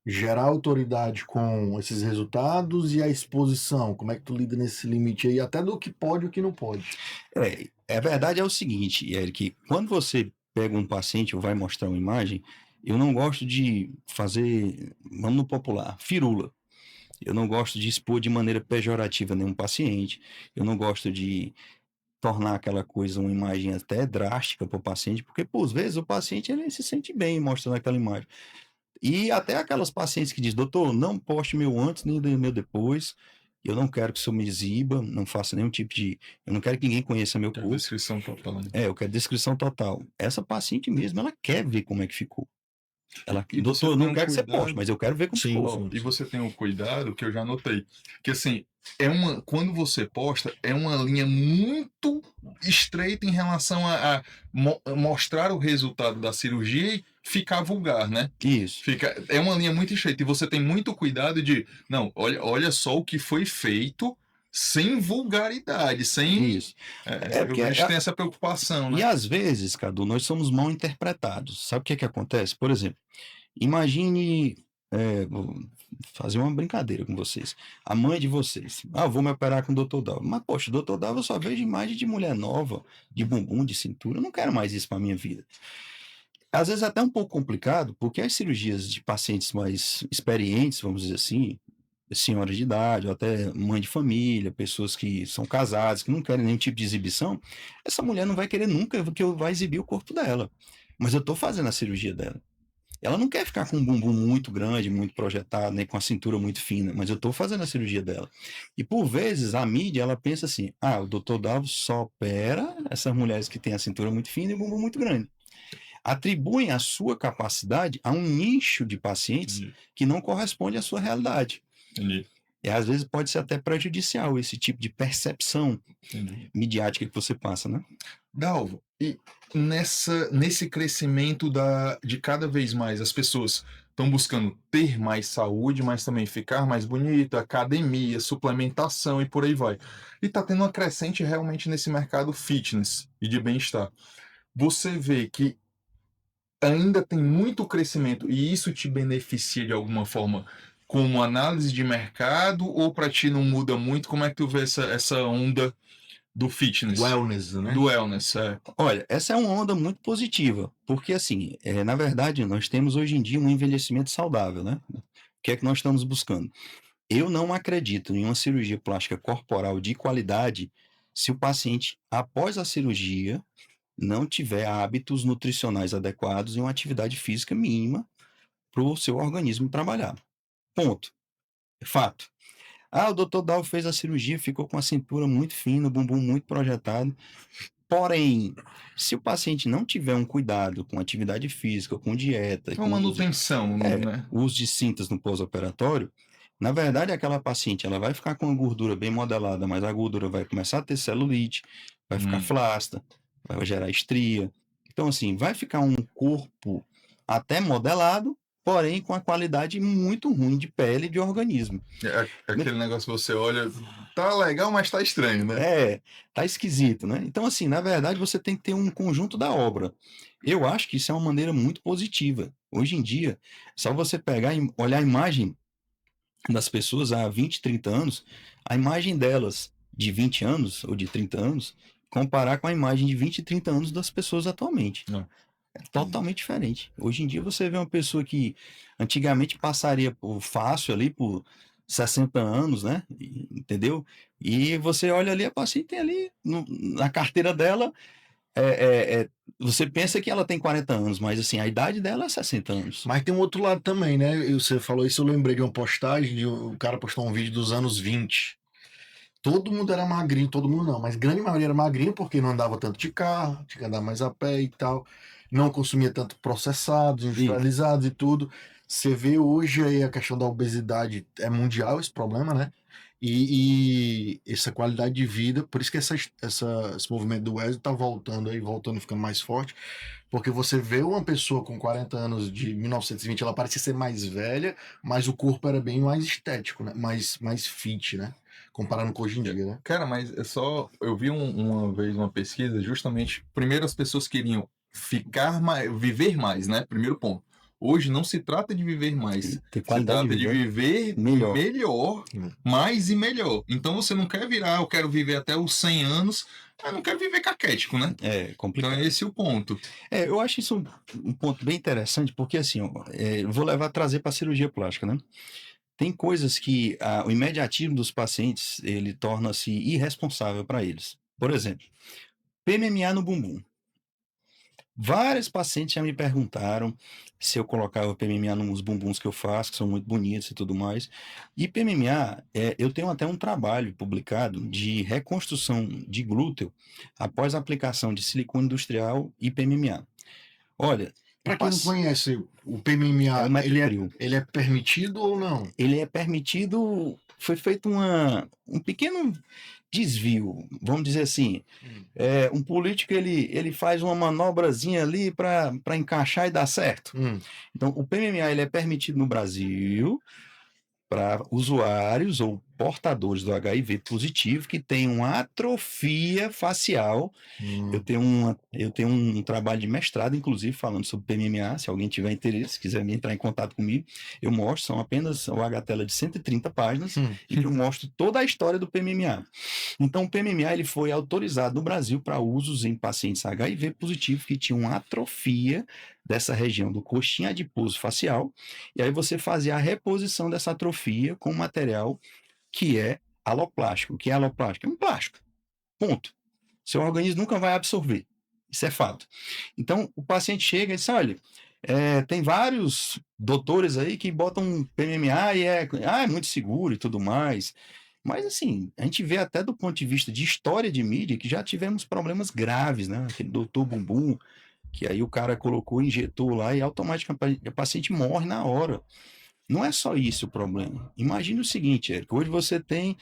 gerar autoridade com esses resultados e a exposição, como é que tu lida nesse limite aí, até do que pode e o que não pode? A verdade é o seguinte, Eric, quando você pega um paciente ou vai mostrar uma imagem, eu não gosto de fazer, vamos no popular, firula. Eu não gosto de expor de maneira pejorativa nenhum paciente, eu não gosto de tornar aquela coisa uma imagem até drástica para o paciente, porque, por vezes, o paciente ele se sente bem mostrando aquela imagem. E até aquelas pacientes que dizem, doutor, não poste meu antes nem meu depois, eu não quero que isso me exiba, não faça nenhum tipo de... Eu não quero que ninguém conheça meu corpo. Descrição total. Eu quero descrição total. Essa paciente mesmo, ela quer ver como é que ficou. E doutor, eu não quero que você cuidado. poste, mas eu quero ver como ficou. E você tem um cuidado que eu já notei. Que assim, quando você posta, é uma linha muito estreita em relação a mostrar o resultado da cirurgia e ficar vulgar, né? Isso. É uma linha muito estreita. E você tem muito cuidado de, não, olha só o que foi feito sem vulgaridade, sem... Isso. Porque a gente tem essa preocupação, né? E às vezes, Cadu, nós somos mal interpretados. Sabe o que acontece? Por exemplo, imagine, vou fazer uma brincadeira com vocês. A mãe de vocês, vou me operar com o Dr. Dalva. Mas, poxa, o Dr. Dalva eu só vejo imagem de mulher nova, de bumbum, de cintura. Eu não quero mais isso para minha vida. Às vezes é até um pouco complicado, porque as cirurgias de pacientes mais experientes, vamos dizer assim, senhoras de idade, ou até mãe de família, pessoas que são casadas, que não querem nenhum tipo de exibição, essa mulher não vai querer nunca que eu vá exibir o corpo dela. Mas eu estou fazendo a cirurgia dela. Ela não quer ficar com um bumbum muito grande, muito projetado, nem com a cintura muito fina, mas eu estou fazendo a cirurgia dela. E por vezes a mídia, ela pensa assim, o Dr. Dalvo só opera essas mulheres que têm a cintura muito fina e o bumbum muito grande. Atribuem a sua capacidade a um nicho de pacientes que não corresponde à sua realidade. Entendi. E às vezes pode ser até prejudicial esse tipo de percepção midiática que você passa, né? Dalvo, e nesse crescimento de cada vez mais as pessoas estão buscando ter mais saúde, mas também ficar mais bonito, academia, suplementação e por aí vai. E tá tendo uma crescente realmente nesse mercado fitness e de bem-estar. Você vê que ainda tem muito crescimento e isso te beneficia de alguma forma como análise de mercado ou para ti não muda muito? Como é que tu vê essa onda do fitness, Wellness, né? do wellness? Olha, essa é uma onda muito positiva, porque assim, na verdade, nós temos hoje em dia um envelhecimento saudável, né? O que é que nós estamos buscando? Eu não acredito em uma cirurgia plástica corporal de qualidade se o paciente, após a cirurgia, não tiver hábitos nutricionais adequados e uma atividade física mínima para o seu organismo trabalhar. Ponto. É fato. Ah, o Dr. Dal fez a cirurgia, ficou com a cintura muito fina, o bumbum muito projetado. Porém, se o paciente não tiver um cuidado com atividade física, com dieta, Uma com manutenção, né? uso de cintas no pós-operatório, na verdade, aquela paciente ela vai ficar com a gordura bem modelada, mas a gordura vai começar a ter celulite, vai ficar flácida, vai gerar estria. Então, assim, vai ficar um corpo até modelado, porém com a qualidade muito ruim de pele e de organismo. Aquele negócio que você olha, tá legal, mas tá estranho, né? Tá esquisito, né? Então, assim, na verdade, você tem que ter um conjunto da obra. Eu acho que isso é uma maneira muito positiva. Hoje em dia, só você pegar e olhar a imagem das pessoas há 20, 30 anos, a imagem delas de 20 anos ou de 30 anos, comparar com a imagem de 20 e 30 anos das pessoas atualmente. É totalmente diferente. Hoje em dia você vê uma pessoa que antigamente passaria por fácil ali por 60 anos, né? Entendeu? E você olha ali, a paciente tem ali na carteira dela, você pensa que ela tem 40 anos, mas assim, a idade dela é 60 anos. Mas tem um outro lado também, né? E você falou isso, eu lembrei de uma postagem, o cara postou um vídeo dos anos 20. Todo mundo era magrinho, todo mundo não, mas grande maioria era magrinho porque não andava tanto de carro, tinha que andar mais a pé e tal, não consumia tanto processados, industrializados e tudo. Você vê hoje aí a questão da obesidade, é mundial esse problema, né? E essa qualidade de vida, por isso que esse movimento do Wesley tá voltando aí, voltando, ficando mais forte, porque você vê uma pessoa com 40 anos de 1920, ela parecia ser mais velha, mas o corpo era bem mais estético, né? Mais fit, né? Comparando com hoje em dia, né? Cara, mas eu vi uma vez uma pesquisa, justamente, primeiro as pessoas queriam viver mais, né? Primeiro ponto. Hoje não se trata de viver mais, Ter se qualidade trata de viver melhor, mais e melhor. Então você não quer virar, eu quero viver até os 100 anos, mas não quero viver caquético, né? É complicado. Então esse é o ponto. Eu acho isso um ponto bem interessante, porque assim, vou trazer para a cirurgia plástica, né? Tem coisas que o imediatismo dos pacientes, ele torna-se irresponsável para eles. Por exemplo, PMMA no bumbum. Vários pacientes já me perguntaram se eu colocava PMMA nos bumbuns que eu faço, que são muito bonitos e tudo mais. E PMMA, eu tenho até um trabalho publicado de reconstrução de glúteo após a aplicação de silicone industrial e PMMA. Olha, para quem não conhece, o PMMA, ele é permitido ou não? Ele é permitido, foi feito um pequeno desvio, vamos dizer assim. Um político, ele faz uma manobrazinha ali para encaixar e dar certo. Então, o PMMA ele é permitido no Brasil para usuários ou portadores do HIV positivo que tenham atrofia facial. Eu tenho um trabalho de mestrado, inclusive, falando sobre PMMA. Se alguém tiver interesse, quiser entrar em contato comigo, eu mostro. São apenas o HTML de 130 páginas e eu mostro toda a história do PMMA. Então, o PMMA ele foi autorizado no Brasil para usos em pacientes HIV positivos que tinham atrofia dessa região do coxim adiposo facial, e aí você fazia a reposição dessa atrofia com material que é aloplástico. O que é aloplástico? É um plástico. Ponto. Seu organismo nunca vai absorver. Isso é fato. Então, o paciente chega e diz, olha, tem vários doutores aí que botam PMMA e é muito seguro e tudo mais. Mas, assim, a gente vê até do ponto de vista de história de mídia que já tivemos problemas graves, né? Aquele doutor Bumbum, que aí o cara colocou, injetou lá e automaticamente o paciente morre na hora. Não é só isso o problema. Imagine o seguinte, Érico, hoje você tem,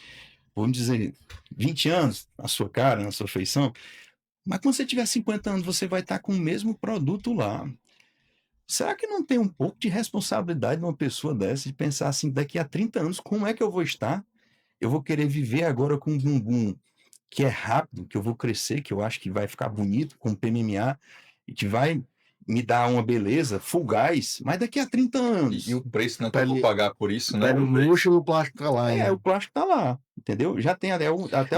vamos dizer, 20 anos na sua cara, na sua feição, mas quando você tiver 50 anos, você vai estar com o mesmo produto lá. Será que não tem um pouco de responsabilidade numa pessoa dessa de pensar assim, daqui a 30 anos, como é que eu vou estar? Eu vou querer viver agora com um bumbum que é rápido, que eu vou crescer, que eu acho que vai ficar bonito, com PMMA, e que vai me dar uma beleza fugaz, mas daqui a 30 anos. E o preço não que eu vou Pele- pagar por isso, né? Pega o luxo e o plástico tá lá, É, né? o plástico tá lá, entendeu? Já tem até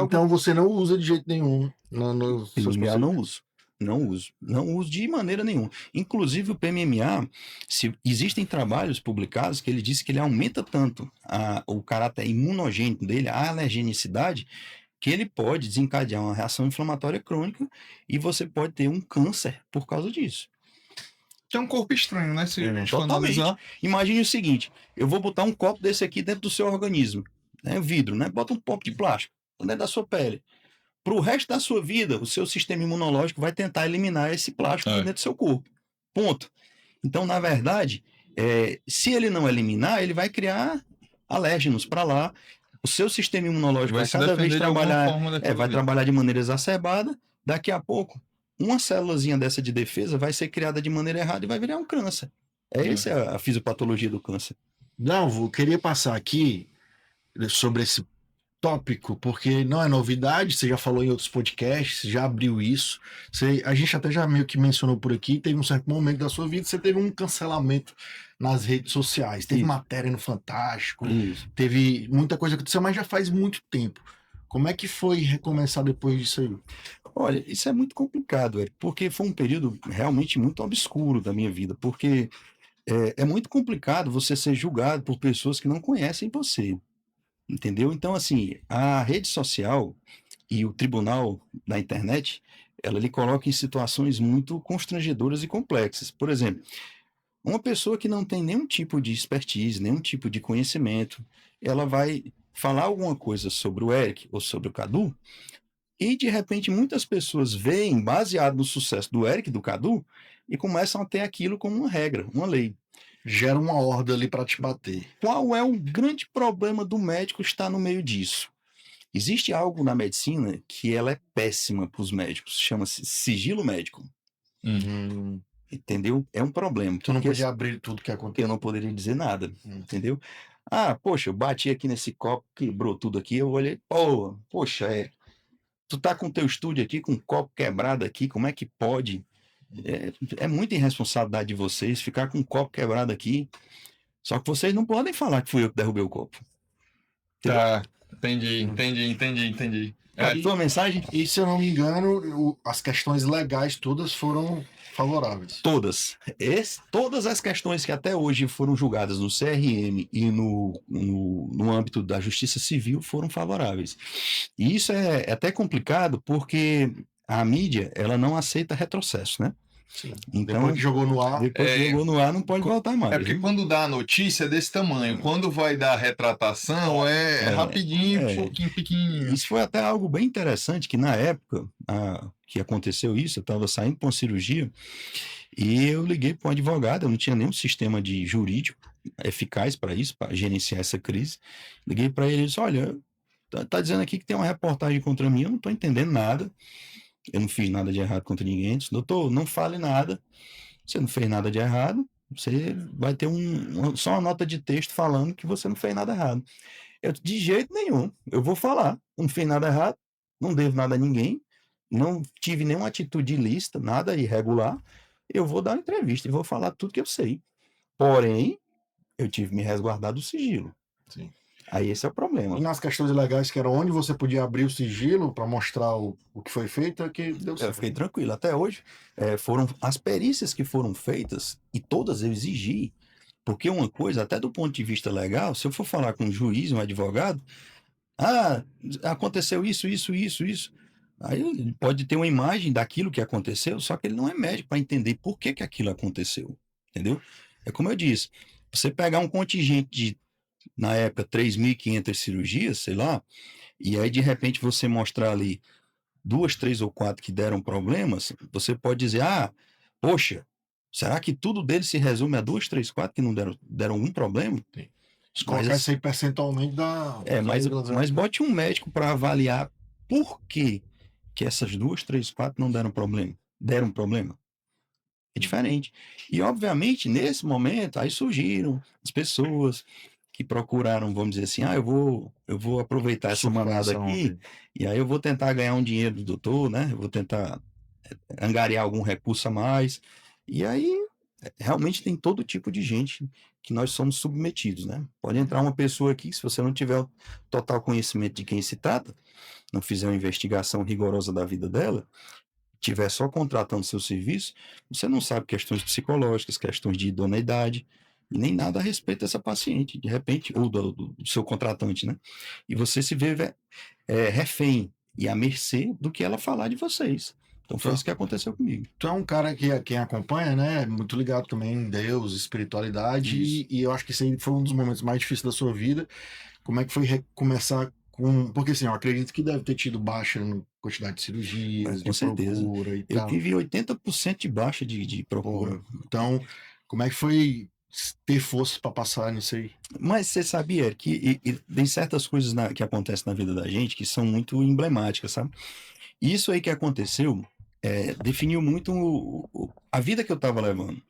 Então você não usa de jeito nenhum nos seus PMMA eu não procedimentos. uso. Não uso. Não uso de maneira nenhuma. Inclusive o PMMA, existem trabalhos publicados que ele diz que ele aumenta tanto o caráter imunogênico dele, a alergenicidade, que ele pode desencadear uma reação inflamatória crônica e você pode ter um câncer por causa disso. Tem um corpo estranho, né? Se a gente for Totalmente. analisar. Imagine o seguinte, eu vou botar um copo desse aqui dentro do seu organismo, né? Vidro, né? Bota um copo de plástico dentro da sua pele. Para o resto da sua vida, o seu sistema imunológico vai tentar eliminar esse plástico de dentro do seu corpo. Ponto. Então, na verdade, se ele não eliminar, ele vai criar alérgenos para lá. O seu sistema imunológico vai se cada vez defender de alguma trabalhar, forma daquilo vai ali. trabalhar de maneira exacerbada. Daqui a pouco, uma célulazinha dessa de defesa vai ser criada de maneira errada e vai virar um câncer. Essa é a fisiopatologia do câncer. Não, eu queria passar aqui sobre esse tópico, porque não é novidade, você já falou em outros podcasts, já abriu isso. A gente até já meio que mencionou por aqui, teve um certo momento da sua vida, você teve um cancelamento nas redes sociais, teve Isso. matéria no Fantástico, Isso. teve muita coisa que aconteceu, mas já faz muito tempo. Como é que foi recomeçar depois disso aí? Olha, isso é muito complicado, Eric, porque foi um período realmente muito obscuro da minha vida, porque é muito complicado você ser julgado por pessoas que não conhecem você, entendeu? Então, assim, a rede social e o tribunal da internet, ela lhe coloca em situações muito constrangedoras e complexas. Por exemplo, uma pessoa que não tem nenhum tipo de expertise, nenhum tipo de conhecimento, ela vai falar alguma coisa sobre o Eric ou sobre o Cadu, e de repente muitas pessoas veem, baseado no sucesso do Eric e do Cadu, e começam a ter aquilo como uma regra, uma lei. Gera uma horda ali para te bater. Qual é o grande problema do médico estar no meio disso? Existe algo na medicina que ela é péssima para os médicos, chama-se sigilo médico, entendeu? É um problema. Tu não porque podia abrir tudo que eu aconteceu. não poderia dizer nada, entendeu? Ah, poxa, eu bati aqui nesse copo, quebrou tudo aqui, eu olhei, poxa, tu tá com teu estúdio aqui, com um copo quebrado aqui, como é que pode? É muita irresponsabilidade de vocês ficar com um copo quebrado aqui, só que vocês não podem falar que fui eu que derrubei o copo. Tá, entendi. Captou a mensagem? E se eu não me engano, as questões legais todas foram favoráveis. Todas. Todas as questões que até hoje foram julgadas no CRM e no âmbito da Justiça Civil foram favoráveis. E isso é até complicado porque a mídia, ela não aceita retrocesso, né? Sim. Então, Depois que jogou no ar, depois que jogou no ar, não pode voltar mais. É porque né? quando dá a notícia é desse tamanho, quando vai dar a retratação é rapidinho, pouquinho pequenininho. Isso foi até algo bem interessante, que na época que aconteceu isso, eu estava saindo para uma cirurgia e eu liguei para um advogado, eu não tinha nenhum sistema de jurídico eficaz para isso, para gerenciar essa crise. Liguei para ele e disse, olha, tá dizendo aqui que tem uma reportagem contra mim, eu não estou entendendo nada, eu não fiz nada de errado contra ninguém. Eu disse, doutor, não fale nada, você não fez nada de errado, você vai ter só uma nota de texto falando que você não fez nada errado. Eu, de jeito nenhum, eu vou falar, não fiz nada errado, não devo nada a ninguém, não tive nenhuma atitude ilícita, nada irregular, eu vou dar uma entrevista e vou falar tudo que eu sei. Porém, eu tive que me resguardar do sigilo. Sim. Aí esse é o problema. E nas questões legais, que era onde você podia abrir o sigilo para mostrar o que foi feito, é que deu certo. Eu fiquei tranquilo. Até hoje, foram as perícias que foram feitas, e todas eu exigi, porque uma coisa, até do ponto de vista legal, se eu for falar com um juiz, um advogado, aconteceu isso. Aí ele pode ter uma imagem daquilo que aconteceu, só que ele não é médico para entender por que aquilo aconteceu, entendeu? É como eu disse, você pegar um contingente de, na época, 3.500 cirurgias, sei lá, e aí de repente você mostrar ali 2, 3 ou 4 que deram problemas, você pode dizer, poxa, será que tudo deles se resume a 2, 3, 4 que não deram algum problema? Sim. Se colocar isso aí percentualmente dá... Mas bote um médico para avaliar por que essas 2, 3, 4 não deram problema. Deram problema. É diferente. E, obviamente, nesse momento, aí surgiram as pessoas que procuraram, vamos dizer assim, eu vou aproveitar essa Surfar manada essa aqui, onda. e aí eu vou tentar ganhar um dinheiro do doutor, né? Eu vou tentar angariar algum recurso a mais. E aí, realmente tem todo tipo de gente que nós somos submetidos, né? Pode entrar uma pessoa aqui, se você não tiver o total conhecimento de quem se trata, não fizer uma investigação rigorosa da vida dela, tiver só contratando seu serviço, você não sabe questões psicológicas, questões de idoneidade, e nem nada a respeito dessa paciente, de repente, ou do seu contratante, né? E você se vê refém e à mercê do que ela falar de vocês. Então foi Tá. isso que aconteceu comigo. Tu é um cara que quem acompanha, né? Muito ligado também em Deus, espiritualidade, Isso. e eu acho que esse aí foi um dos momentos mais difíceis da sua vida. Como é que foi recomeçar com. Porque assim, eu acredito que deve ter tido baixa no quantidade de cirurgias, Com de certeza. procura e Eu tal. tive 80% de baixa de procura. Porra. Então, como é que foi ter força para passar nisso aí? Mas você sabia que tem certas coisas que acontecem na vida da gente que são muito emblemáticas, sabe? Isso aí que aconteceu definiu muito a vida que eu estava levando.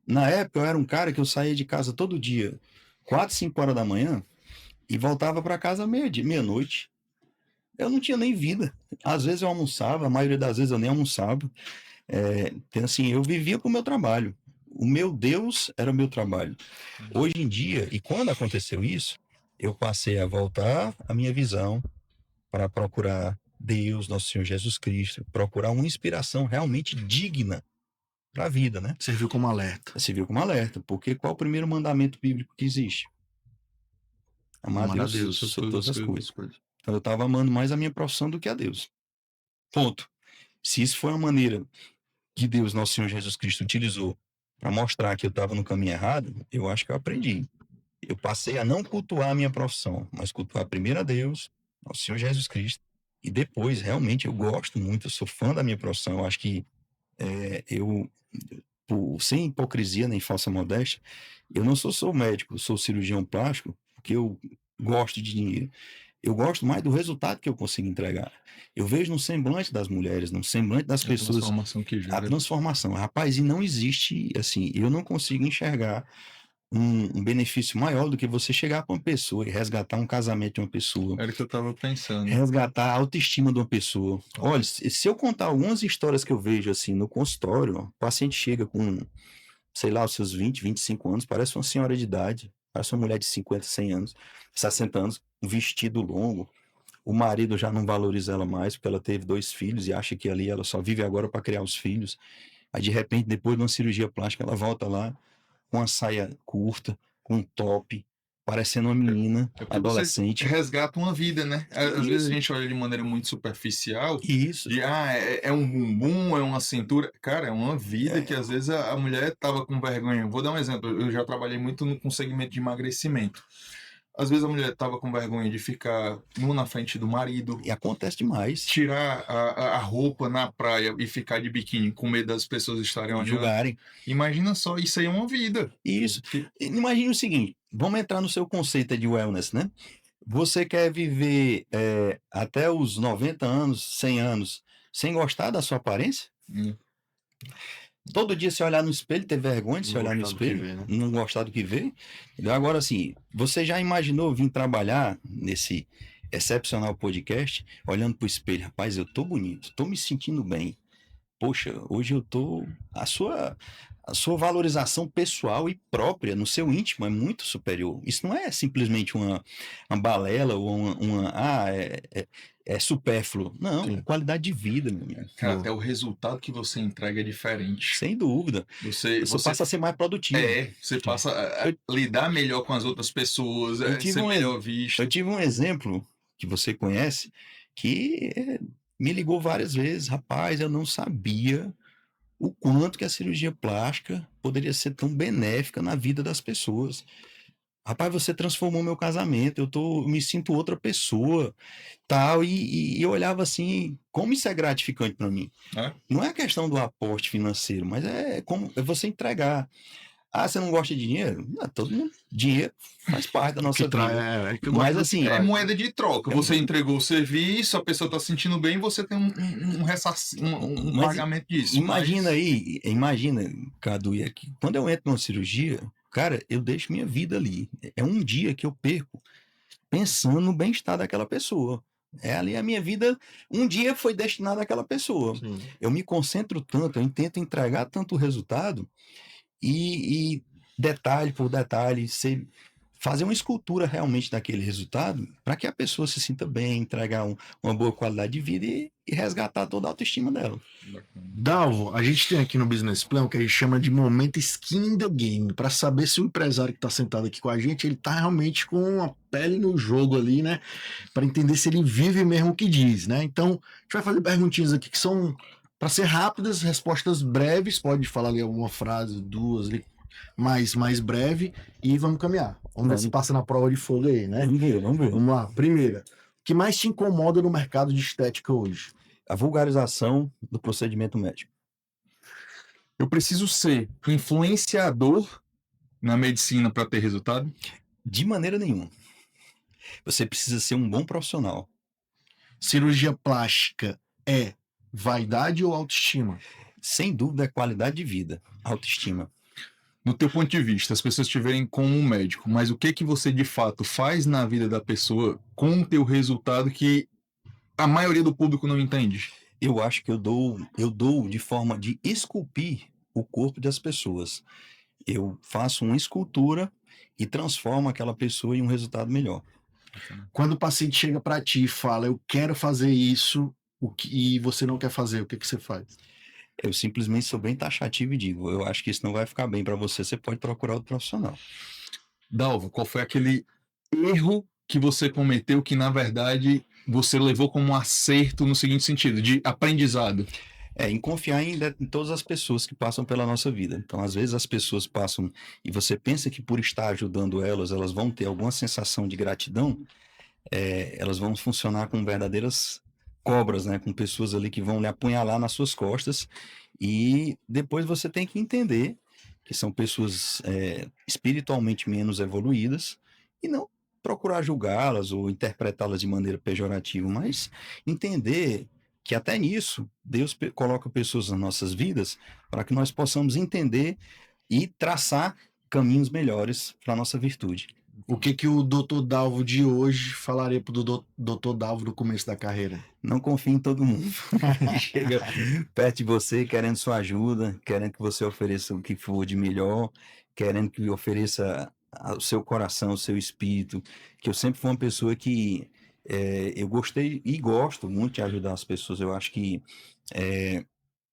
Na época, eu era um cara que eu saía de casa todo dia, 4, 5 horas da manhã, e voltava para casa meia-dia, meia-noite. Eu não tinha nem vida. Às vezes eu almoçava, a maioria das vezes eu nem almoçava. Então, assim, eu vivia para o meu trabalho. O meu Deus era o meu trabalho. Hoje em dia, e quando aconteceu isso, eu passei a voltar a minha visão para procurar Deus, nosso Senhor Jesus Cristo, procurar uma inspiração realmente digna para a vida, né? Serviu como alerta. Você viu como alerta, porque qual o primeiro mandamento bíblico que existe? Amar Amar a Deus Deus. sobre todas as coisas. Então eu estava amando mais a minha profissão do que a Deus. Ponto. Se isso foi uma maneira que Deus, nosso Senhor Jesus Cristo, utilizou para mostrar que eu estava no caminho errado, eu acho que eu aprendi. Eu passei a não cultuar a minha profissão, mas cultuar primeiro a Deus, nosso Senhor Jesus Cristo, e depois, realmente, eu gosto muito, eu sou fã da minha profissão, eu acho que eu, sem hipocrisia nem falsa modéstia, eu não sou médico, eu sou cirurgião plástico, porque eu gosto de dinheiro. Eu gosto mais do resultado que eu consigo entregar. Eu vejo no semblante das mulheres, no semblante das A pessoas, transformação que a gera. transformação. Rapaz, e não existe, assim, eu não consigo enxergar um benefício maior do que você chegar para uma pessoa e resgatar um casamento de uma pessoa, Era o que eu tava pensando. resgatar a autoestima de uma pessoa. Olha, se eu contar algumas histórias que eu vejo, assim, no consultório, o paciente chega com, sei lá, os seus 20, 25 anos, parece uma senhora de idade, parece uma mulher de 50, 100 anos, 60 anos, um vestido longo. O marido já não valoriza ela mais porque ela teve 2 filhos e acha que ali ela só vive agora para criar os filhos. Aí, de repente, depois de uma cirurgia plástica, ela volta lá com uma saia curta, com um top, parecendo uma menina, É porque adolescente. você resgata uma vida, né? Às vezes a Isso. gente olha de maneira muito superficial, Isso. de é um bumbum, é uma cintura. Cara, é uma vida que às vezes a mulher tava com vergonha. Vou dar um exemplo, eu já trabalhei muito com segmento de emagrecimento. Às vezes a mulher tava com vergonha de ficar nua na frente do marido, E acontece demais. tirar a roupa na praia e ficar de biquíni com medo das pessoas estarem olhando. Julgarem. Imagina só, isso aí é uma vida. Isso. Imagine o seguinte, vamos entrar no seu conceito de wellness, né? Você quer viver até os 90 anos, 100 anos, sem gostar da sua aparência? Todo dia se olhar no espelho, ter vergonha de se Não olhar no gostar do que espelho, vê, né? não gostar do que vê. Entendeu? Agora, assim, você já imaginou vir trabalhar nesse excepcional podcast, olhando pro espelho? Rapaz, eu tô bonito, tô me sentindo bem. Poxa, hoje eu tô. A sua valorização pessoal e própria no seu íntimo é muito superior. Isso não é simplesmente uma balela ou é supérfluo. Não, Sim. é qualidade de vida, meu amigo. Cara, Boa. até o resultado que você entrega é diferente. Sem dúvida. Você Você passa a ser mais produtivo. você passa a lidar melhor com as outras pessoas, Eu tive ser um melhor visto. Eu tive um exemplo que você conhece que me ligou várias vezes. Rapaz, eu não sabia o quanto que a cirurgia plástica poderia ser tão benéfica na vida das pessoas. Rapaz, você transformou meu casamento, eu me sinto outra pessoa, tal, e eu olhava assim, como isso é gratificante para mim. É? Não é a questão do aporte financeiro, mas é como é você entregar Ah, você não gosta de dinheiro? Não, todo mundo, dinheiro faz parte da nossa vida. Que eu Mas gosto assim, É moeda de troca. Você entregou o serviço, a pessoa tá se sentindo bem, você tem um Mas pagamento disso. imagina aí, imagina, Cadu, e aqui, quando eu entro numa cirurgia, cara, eu deixo minha vida ali. É um dia que eu perco pensando no bem-estar daquela pessoa. É ali a minha vida, um dia foi destinado àquela pessoa. Sim. Eu me concentro tanto, eu tento entregar tanto resultado e detalhe por detalhe, fazer uma escultura realmente daquele resultado para que a pessoa se sinta bem, entregar uma boa qualidade de vida e resgatar toda a autoestima dela. Dalvo, a gente tem aqui no Business Plan o que a gente chama de momento skin in the game, para saber se o empresário que está sentado aqui com a gente, ele tá realmente com a pele no jogo ali, né? Para entender se ele vive mesmo o que diz, né? Então, a gente vai fazer perguntinhas aqui que são para ser rápidas, respostas breves, pode falar ali alguma frase, duas ali, mais breve, e vamos caminhar. Vamos ver se passa na prova de fogo aí, né? Vamos ver, vamos ver. Vamos lá. Primeira, o que mais te incomoda no mercado de estética hoje? A vulgarização do procedimento médico. Eu preciso ser influenciador na medicina para ter resultado? De maneira nenhuma. Você precisa ser um bom profissional. Cirurgia plástica é vaidade ou autoestima? Sem dúvida, é qualidade de vida, autoestima. No teu ponto de vista, as pessoas te verem como um médico, mas o que você de fato faz na vida da pessoa com o teu resultado que a maioria do público não entende? Eu acho que eu dou de forma de esculpir o corpo das pessoas. Eu faço uma escultura e transformo aquela pessoa em um resultado melhor. Quando o paciente chega para ti e fala, eu quero fazer isso, e você não quer fazer, o que você faz? Eu simplesmente sou bem taxativo e digo, eu acho que isso não vai ficar bem para você, você pode procurar outro profissional. Dalvo, qual foi aquele erro que você cometeu que, na verdade, você levou como um acerto no seguinte sentido, de aprendizado? Em confiar em todas as pessoas que passam pela nossa vida. Então, às vezes as pessoas passam e você pensa que por estar ajudando elas vão ter alguma sensação de gratidão, elas vão funcionar como verdadeiras cobras, né? Com pessoas ali que vão lhe apunhalar nas suas costas e depois você tem que entender que são pessoas espiritualmente menos evoluídas e não procurar julgá-las ou interpretá-las de maneira pejorativa, mas entender que até nisso Deus coloca pessoas nas nossas vidas para que nós possamos entender e traçar caminhos melhores para a nossa virtude. O que o Dr. Dalvo de hoje falaria pro Dr. Dalvo no começo da carreira? Não confie em todo mundo. Chega perto de você querendo sua ajuda, querendo que você ofereça o que for de melhor, querendo que ofereça o seu coração, o seu espírito. Que eu sempre fui uma pessoa que eu gostei e gosto muito de ajudar as pessoas. Eu acho que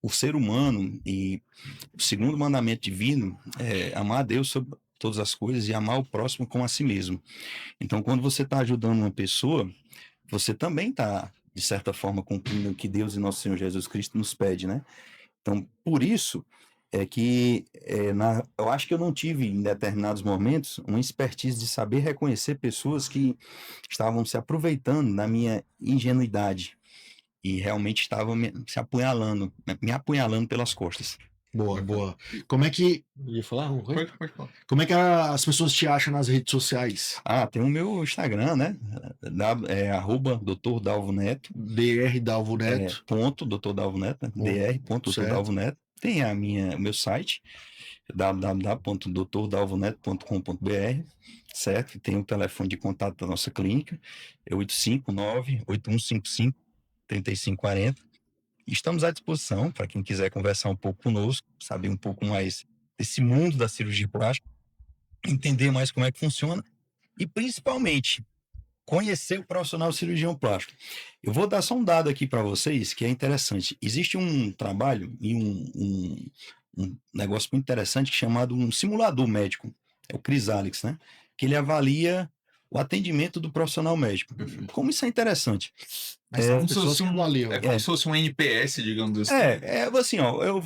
o ser humano e o segundo mandamento divino é amar a Deus sobre todas as coisas e amar o próximo como a si mesmo. Então, quando você está ajudando uma pessoa, você também está, de certa forma, cumprindo o que Deus e nosso Senhor Jesus Cristo nos pede, né? Então, por isso é que eu acho que eu não tive, em determinados momentos, uma expertise de saber reconhecer pessoas que estavam se aproveitando da minha ingenuidade e realmente estavam me apunhalando pelas costas. Boa. Como é que... Ia falar? Pode falar. Como é que as pessoas te acham nas redes sociais? Tem o meu Instagram, né? @Dr. Dalvo Neto. Dr. Dalvo Neto. Ponto Dr. Dalvo Neto, né? Dr. Dalvo Neto. Tem o meu site, www.drdalvoneto.com.br, certo? Tem o telefone de contato da nossa clínica, é 859-8155-3540. Estamos à disposição para quem quiser conversar um pouco conosco, saber um pouco mais desse mundo da cirurgia plástica, entender mais como é que funciona e, principalmente, conhecer o profissional cirurgião plástico. Eu vou dar só um dado aqui para vocês que é interessante. Existe um trabalho e um negócio muito interessante chamado um simulador médico, é o Chrysalix, né? Que ele avalia o atendimento do profissional médico. Como isso é interessante. Como se fosse um NPS, digamos assim. Assim, ó, eu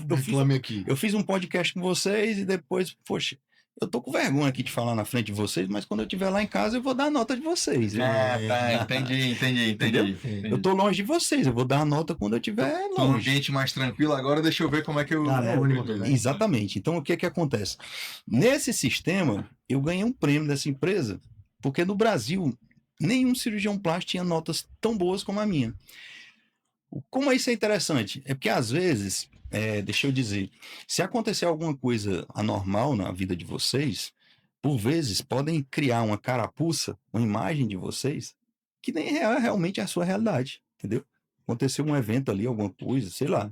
fiz um podcast com vocês e depois, poxa, Eu tô com vergonha aqui de falar na frente de vocês, mas quando eu estiver lá em casa, eu vou dar a nota de vocês. Tá, entendi. Eu tô longe de vocês, eu vou dar a nota quando eu estiver Tô num longe. ambiente mais tranquilo agora, deixa eu ver como é que eu... Exatamente. Então, o que é que acontece? Nesse sistema, eu ganhei um prêmio dessa empresa, porque no Brasil, nenhum cirurgião plástico tinha notas tão boas como a minha. Como isso é interessante? É porque, às vezes, deixa eu dizer, se acontecer alguma coisa anormal na vida de vocês, por vezes podem criar uma carapuça, uma imagem de vocês, que nem é realmente a sua realidade, entendeu? Aconteceu um evento ali, alguma coisa, sei lá,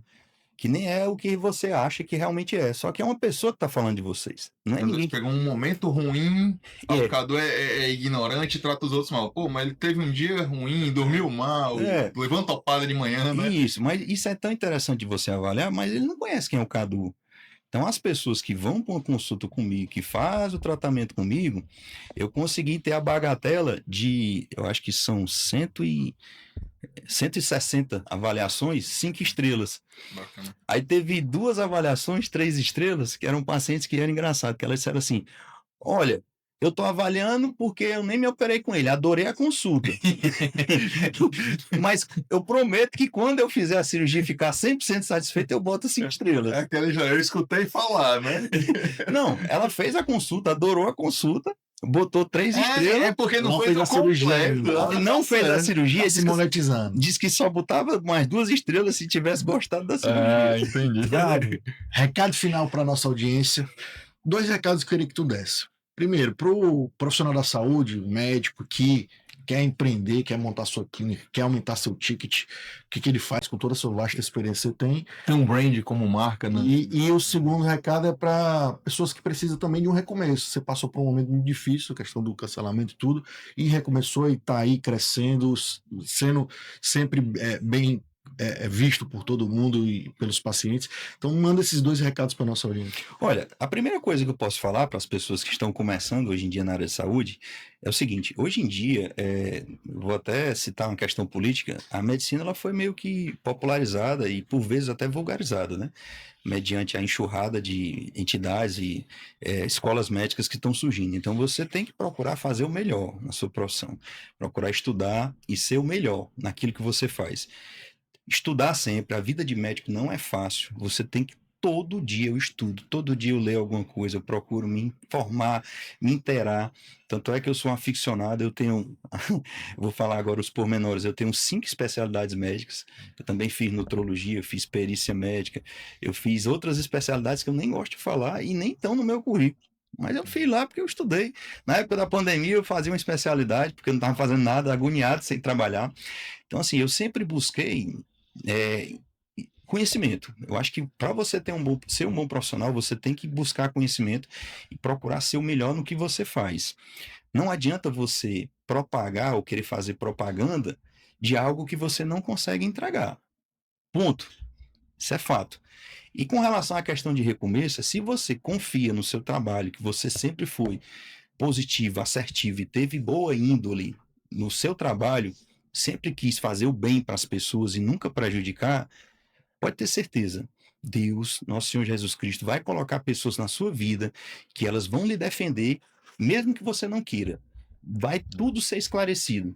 que nem é o que você acha que realmente é, só que é uma pessoa que está falando de vocês. Não é Quando ninguém. pegou um momento ruim, o educador é ignorante e trata os outros mal. Pô, mas ele teve um dia ruim, dormiu mal, levou uma topada de manhã, né? Isso, mas isso é tão interessante de você avaliar, mas ele não conhece quem é o Cadu. Então, as pessoas que vão para uma consulta comigo, que fazem o tratamento comigo, eu consegui ter a bagatela de, eu acho que são 160 avaliações, 5 estrelas. Bacana. Aí teve 2 avaliações, 3 estrelas, que eram pacientes que eram engraçados, que elas disseram assim, olha, eu tô avaliando porque eu nem me operei com ele, adorei a consulta. Mas eu prometo que quando eu fizer a cirurgia e ficar 100% satisfeito, eu boto 5 estrelas. É aquele já eu escutei falar, né? Não, ela fez a consulta, adorou a consulta, botou 3 estrelas. É porque não fez a cirurgia. Não fez a cirurgia, Tá se monetizando. disse que só botava mais 2 estrelas se tivesse gostado da cirurgia. Entendi. Gabi, recado final para nossa audiência. 2 recados que eu queria que tu desse. Primeiro, para o profissional da saúde, o médico que quer empreender, quer montar sua clínica, quer aumentar seu ticket, o que ele faz com toda a sua vasta experiência que tem. Tem um brand como marca, né? E o segundo recado é para pessoas que precisam também de um recomeço. Você passou por um momento muito difícil, a questão do cancelamento e tudo, e recomeçou e está aí crescendo, sendo sempre bem visto por todo mundo e pelos pacientes. Então, manda esses 2 recados para nossa audiência. Olha, a primeira coisa que eu posso falar para as pessoas que estão começando hoje em dia na área de saúde é o seguinte: hoje em dia, vou até citar uma questão política, a medicina ela foi meio que popularizada e por vezes até vulgarizada, né? Mediante a enxurrada de entidades e escolas médicas que estão surgindo. Então, você tem que procurar fazer o melhor na sua profissão, procurar estudar e ser o melhor naquilo que você faz. Estudar sempre, a vida de médico não é fácil, você tem que, todo dia eu estudo, todo dia eu leio alguma coisa, eu procuro me informar, me inteirar, tanto é que eu sou um aficionado, eu tenho, vou falar agora os pormenores, eu tenho 5 especialidades médicas, eu também fiz nutrologia, fiz perícia médica, eu fiz outras especialidades que eu nem gosto de falar e nem estão no meu currículo. Mas eu fiz lá porque eu estudei. Na época da pandemia eu fazia uma especialidade, porque eu não estava fazendo nada, agoniado, sem trabalhar. Então, assim, eu sempre busquei conhecimento. Eu acho que para você ser um bom profissional, você tem que buscar conhecimento e procurar ser o melhor no que você faz. Não adianta você propagar ou querer fazer propaganda de algo que você não consegue entregar. Ponto. Isso é fato. E com relação à questão de recomeço, se você confia no seu trabalho, que você sempre foi positivo, assertivo e teve boa índole no seu trabalho, sempre quis fazer o bem para as pessoas e nunca prejudicar, pode ter certeza, Deus, nosso Senhor Jesus Cristo, vai colocar pessoas na sua vida que elas vão lhe defender, mesmo que você não queira. Vai tudo ser esclarecido,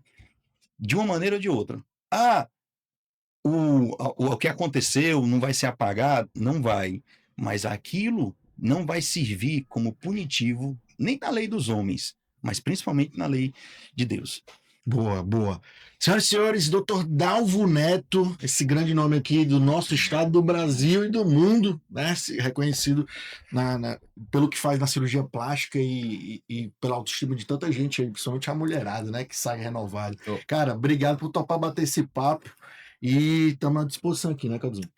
de uma maneira ou de outra. O que aconteceu não vai ser apagado? Não vai. Mas aquilo não vai servir como punitivo, nem na lei dos homens, mas principalmente na lei de Deus. Boa, boa. Senhoras e senhores, Dr. Dalvo Neto, esse grande nome aqui do nosso estado, do Brasil e do mundo, né? Reconhecido pelo que faz na cirurgia plástica e pela autoestima de tanta gente aí, principalmente a mulherada, né? Que sai renovada. Cara, obrigado por topar bater esse papo e estamos à disposição aqui, né, Caduzinho?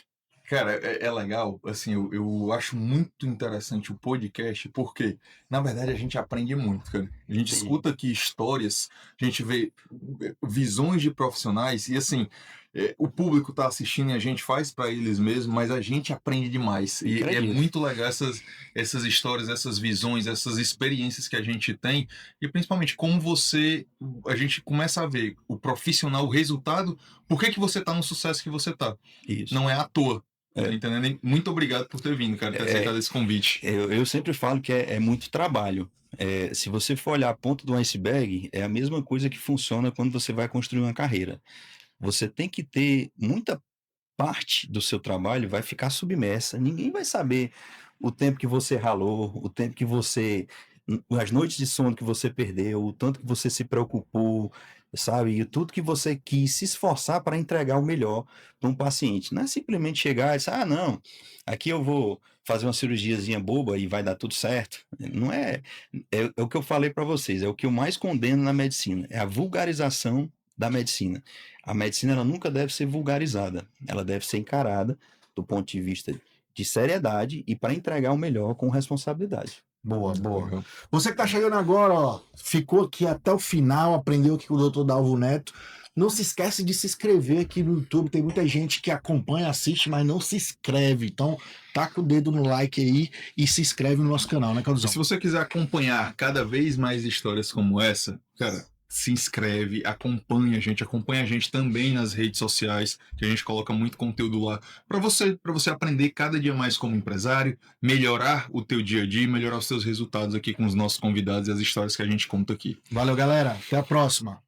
Cara, é legal, assim, eu acho muito interessante o podcast, porque, na verdade, a gente aprende muito, cara. A gente escuta aqui histórias, a gente vê visões de profissionais, e assim, o público tá assistindo e a gente faz para eles mesmos, mas a gente aprende demais. E é muito legal essas histórias, essas visões, essas experiências que a gente tem, e principalmente como a gente começa a ver o profissional, o resultado, por que você tá no sucesso que você tá. Isso. Não é à toa. Tá entendendo? E muito obrigado por ter vindo, cara, ter aceitado esse convite. Eu sempre falo que é muito trabalho. Se você for olhar a ponta do iceberg, é a mesma coisa que funciona quando você vai construir uma carreira. Você tem que ter muita parte do seu trabalho vai ficar submersa. Ninguém vai saber o tempo que você ralou, o tempo que você, as noites de sono que você perdeu, o tanto que você se preocupou, sabe? E tudo que você quis se esforçar para entregar o melhor para um paciente. Não é simplesmente chegar e dizer, ah, não, aqui eu vou fazer uma cirurgiazinha boba e vai dar tudo certo. Não é, é o que eu falei para vocês, é o que eu mais condeno na medicina, é a vulgarização da medicina. A medicina ela nunca deve ser vulgarizada, ela deve ser encarada do ponto de vista de seriedade e para entregar o melhor com responsabilidade. Boa, boa. Você que tá chegando agora, ó, ficou aqui até o final, aprendeu aqui com o Dr. Dalvo Neto. Não se esquece de se inscrever aqui no YouTube. Tem muita gente que acompanha, assiste, mas não se inscreve. Então, taca o dedo no like aí e se inscreve no nosso canal, né, E Calduzão? se você quiser acompanhar cada vez mais histórias como essa, cara, se inscreve, acompanha a gente também nas redes sociais, que a gente coloca muito conteúdo lá para você aprender cada dia mais como empresário, melhorar o teu dia a dia, melhorar os seus resultados aqui com os nossos convidados e as histórias que a gente conta aqui. Valeu, galera. Até a próxima.